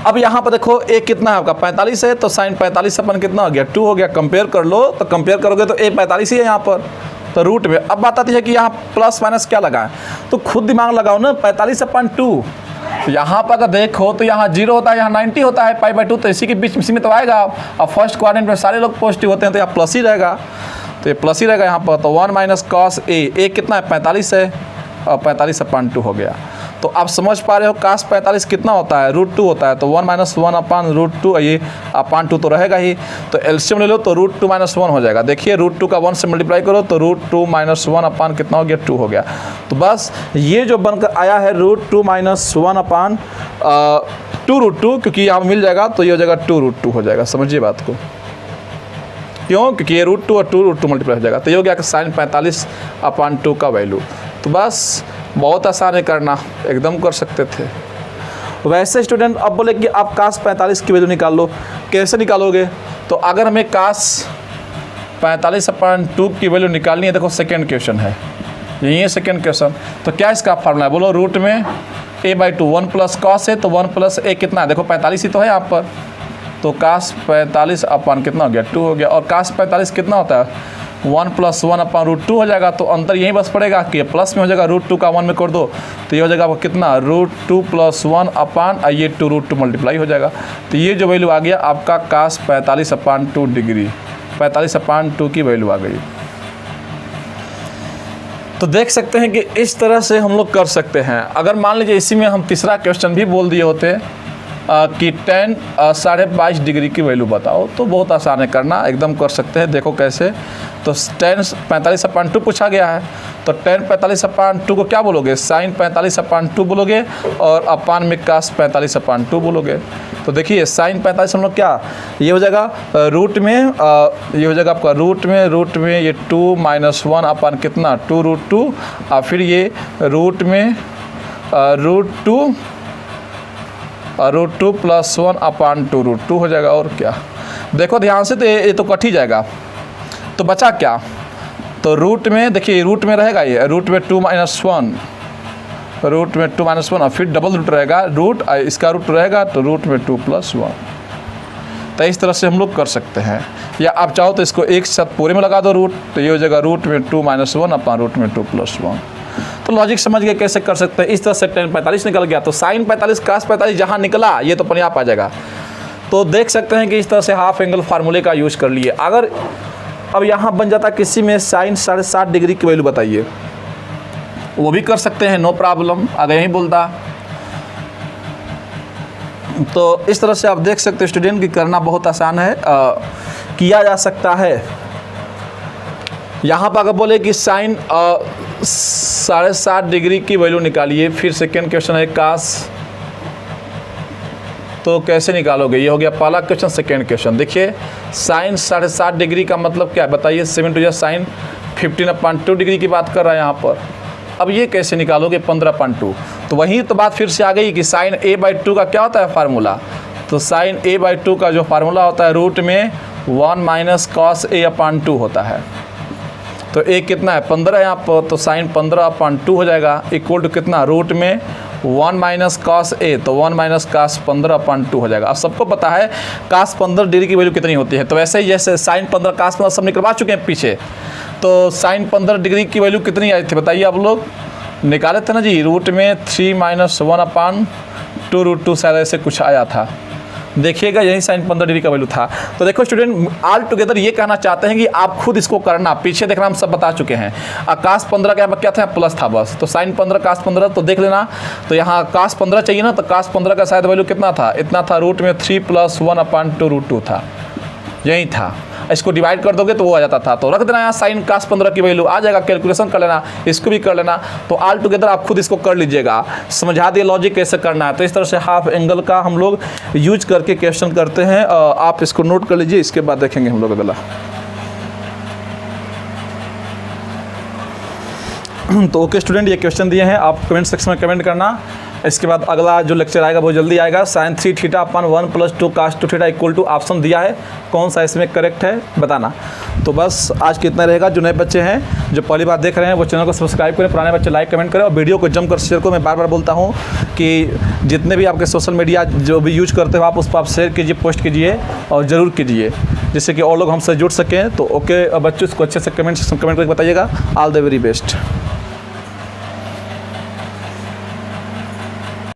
अब यहाँ पर देखो a कितना है आपका 45 है, तो साइन 45 अपन कितना हो गया 2 हो गया। कंपेयर कर लो, तो कंपेयर करोगे तो a 45 ही है यहाँ पर, तो रूट में। अब बात आती है कि यहाँ प्लस माइनस क्या लगाएं, तो खुद दिमाग लगाओ ना, 45/2। यहाँ पर अगर देखो तो यहाँ 0 होता है, यहाँ 90 होता है π/2, तो इसी के बीच इसी में तो आएगा। अब फर्स्ट क्वाड्रेंट में सारे लोग पॉजिटिव होते हैं तो यहाँ प्लस ही रहेगा, तो ये प्लस ही रहेगा यहाँ पर। तो 1 माइनस कॉस a कितना है 45 है, और 45/2 हो गया। तो आप समझ पा रहे हो कास 45 कितना होता है √2 होता है, तो 1 माइनस 1 अपान √2, ये अपान 2 तो रहेगा ही, तो एलसीएम ले लो तो √2 माइनस 1 हो जाएगा। देखिए √2 का 1 से मल्टीप्लाई करो तो √2 माइनस 1 अपान कितना हो गया 2 हो गया। तो बस ये जो बनकर आया है √2 माइनस 1 अपान 2√2, क्योंकि यहाँ मिल जाएगा तो ये हो जाएगा 2√2 हो जाएगा। समझिए बात को, क्यों, क्योंकि ये √2 और 2√2 मल्टीप्लाई हो जाएगा, तो ये हो गया कि साइन 45/2 का वैल्यू। तो बस बहुत आसान है करना, एकदम कर सकते थे। वैसे स्टूडेंट अब बोले कि आप कास 45 की वैल्यू निकाल लो, कैसे निकालोगे, तो अगर हमें कास 45/2 की वैल्यू निकालनी है, देखो सेकेंड क्वेश्चन है, यही है सेकेंड क्वेश्चन। तो क्या इसका फार्मूला है, बोलो रूट में a by to, 1 plus cos है, तो 1 प्लस a कितना है, देखो 45 ही तो है यहाँ पर, तो कास 45 अपान कितना हो गया 2 हो गया। और कास 45 कितना होता है 1 प्लस 1 अपान √2 हो जाएगा, तो अंतर यहीं बस पड़ेगा कि प्लस में हो जाएगा, √2 का 1 में कर दो तो ये हो जाएगा आपको कितना √2 प्लस 1 अपान ये 2√2 मल्टीप्लाई हो जाएगा। तो ये जो वैल्यू आ गया आपका कास 45/2 डिग्री, 45/2 की वैल्यू आ गई। तो देख सकते हैं कि इस तरह से हम लोग कर सकते हैं। अगर मान लीजिए इसी में हम तीसरा क्वेश्चन भी बोल दिए होते कि tan 22.5 डिग्री की वैल्यू बताओ, तो बहुत आसान है करना, एकदम कर सकते हैं। देखो कैसे, तो tan 45/2 पूछा गया है, तो tan 45/2 को क्या बोलोगे, साइन 45/2 बोलोगे, और अपान में कास 45/2 बोलोगे। तो देखिए साइन 45 हम लोग क्या, ये हो जाएगा रूट में, ये हो जाएगा आपका रूट में ये 2 माइनस 1 अपान कितना 2√2, और फिर ये रूट में √2 प्लस 1 अपान 2√2 हो जाएगा। और क्या, देखो ध्यान से, तो ये तो कट ही जाएगा, तो बचा क्या, तो रूट में देखिए रूट में रहेगा, ये रूट में 2 माइनस 1, रूट में 2 माइनस 1, और फिर डबल रूट रहेगा, रूट इसका रूट रहेगा, तो रूट में 2 प्लस 1। तो इस तरह से हम लोग कर सकते हैं, या आप चाहो तो इसको एक साथ पूरे में लगा दो रूट, तो ये हो जाएगा रूट में 2 माइनस 1 अपान रूट में 2 प्लस 1। तो लॉजिक समझ गए कैसे कर सकते हैं। इस तरह से tan 45 निकल गया, तो साइन 45 कास 45 जहाँ निकला ये तो अपने आप आ जाएगा। तो देख सकते हैं कि इस तरह से हाफ एंगल फार्मूले का यूज़ कर लिए। अगर अब यहाँ बन जाता किसी में साइन 7.5 डिग्री की वैल्यू बताइए, वो भी कर सकते हैं, नो प्रॉब्लम, अगर यहीं बोलता। तो इस तरह से आप देख सकते हैं स्टूडेंट की करना बहुत आसान है, किया जा सकता है। यहाँ पर अगर बोले कि साइन 7.5 डिग्री की वैल्यू निकालिए, फिर सेकेंड क्वेश्चन है कास, तो कैसे निकालोगे? ये हो गया पहला क्वेश्चन। सेकेंड क्वेश्चन देखिए, साइन 7.5 डिग्री का मतलब क्या है बताइए? 7 टू साइन 15/2 डिग्री की बात कर रहा है यहाँ पर। अब ये कैसे निकालोगे 15/2? तो वही तो बात फिर से आ गई कि साइन a/2 का क्या होता है फार्मूला। तो साइन a/2 का जो फार्मूला होता है रूट में 1 - cos a/2 होता है। तो a कितना है 15 यहाँ पर, तो साइन 15/2 हो जाएगा, इक्वल टू कितना रूट में 1 - cos a, तो 1 - cos 15/2 हो जाएगा। अब सबको पता है cos 15 डिग्री की वैल्यू कितनी होती है। तो वैसे ही जैसे साइन 15 cos 15 सब निकलवा चुके हैं पीछे, तो साइन 15 डिग्री की वैल्यू कितनी आई थी बताइए? आप लोग निकाले थे ना जी, रूट में 3 - 1/2 √2 शायद ऐसे कुछ आया था। देखिएगा यही साइन 15 डिग्री का वैल्यू था। तो देखो स्टूडेंट, ऑल टुगेदर ये कहना चाहते हैं कि आप खुद इसको करना, पीछे देखना हम सब बता चुके हैं। cos 15 का क्या था? प्लस था बस, तो साइन 15 cos 15 तो देख लेना। तो यहाँ cos 15 चाहिए ना, तो cos 15 का शायद वैल्यू कितना था? इतना था, रूट में 3 + 1/2 √2 था, यही था। इसको डिवाइड कर दोगे तो वो आ जाता था। तो रख देना यहाँ साइन cos 15 की वैल्यू आ जाएगा, कैलकुलेशन कर लेना, इसको भी कर लेना। तो ऑल टुगेदर आप खुद इसको कर लीजिएगा, समझा दिए लॉजिक कैसे करना है। तो इस तरह से हाफ एंगल का हम लोग यूज करके क्वेश्चन करते हैं। आप इसको नोट कर लीजिए, इसके बाद देखेंगे हम लोग अगला। तो ओके स्टूडेंट, ये क्वेश्चन दिए हैं, आप कमेंट सेक्शन में कमेंट करना। इसके बाद अगला जो लेक्चर आएगा वो जल्दी आएगा। Sine 3θ/1 + 2 cos 2θ equal to option दिया है, कौन सा इसमें करेक्ट है बताना। तो बस आज कितना रहेगा। जो नए बच्चे हैं, जो पहली बार देख रहे हैं, वो चैनल को सब्सक्राइब करें, पुराने बच्चे लाइक कमेंट करें, और वीडियो को जम कर शेयर करो। मैं बार बार बोलता हूँ कि जितने भी आपके सोशल मीडिया जो भी यूज करते हो आप, उस पर आप शेयर कीजिए, पोस्ट कीजिए और ज़रूर कीजिए, जिससे कि और लोग हमसे जुड़ सकें। तो ओके बच्चों, इसको अच्छे से कमेंट करके बताइएगा। All the very best.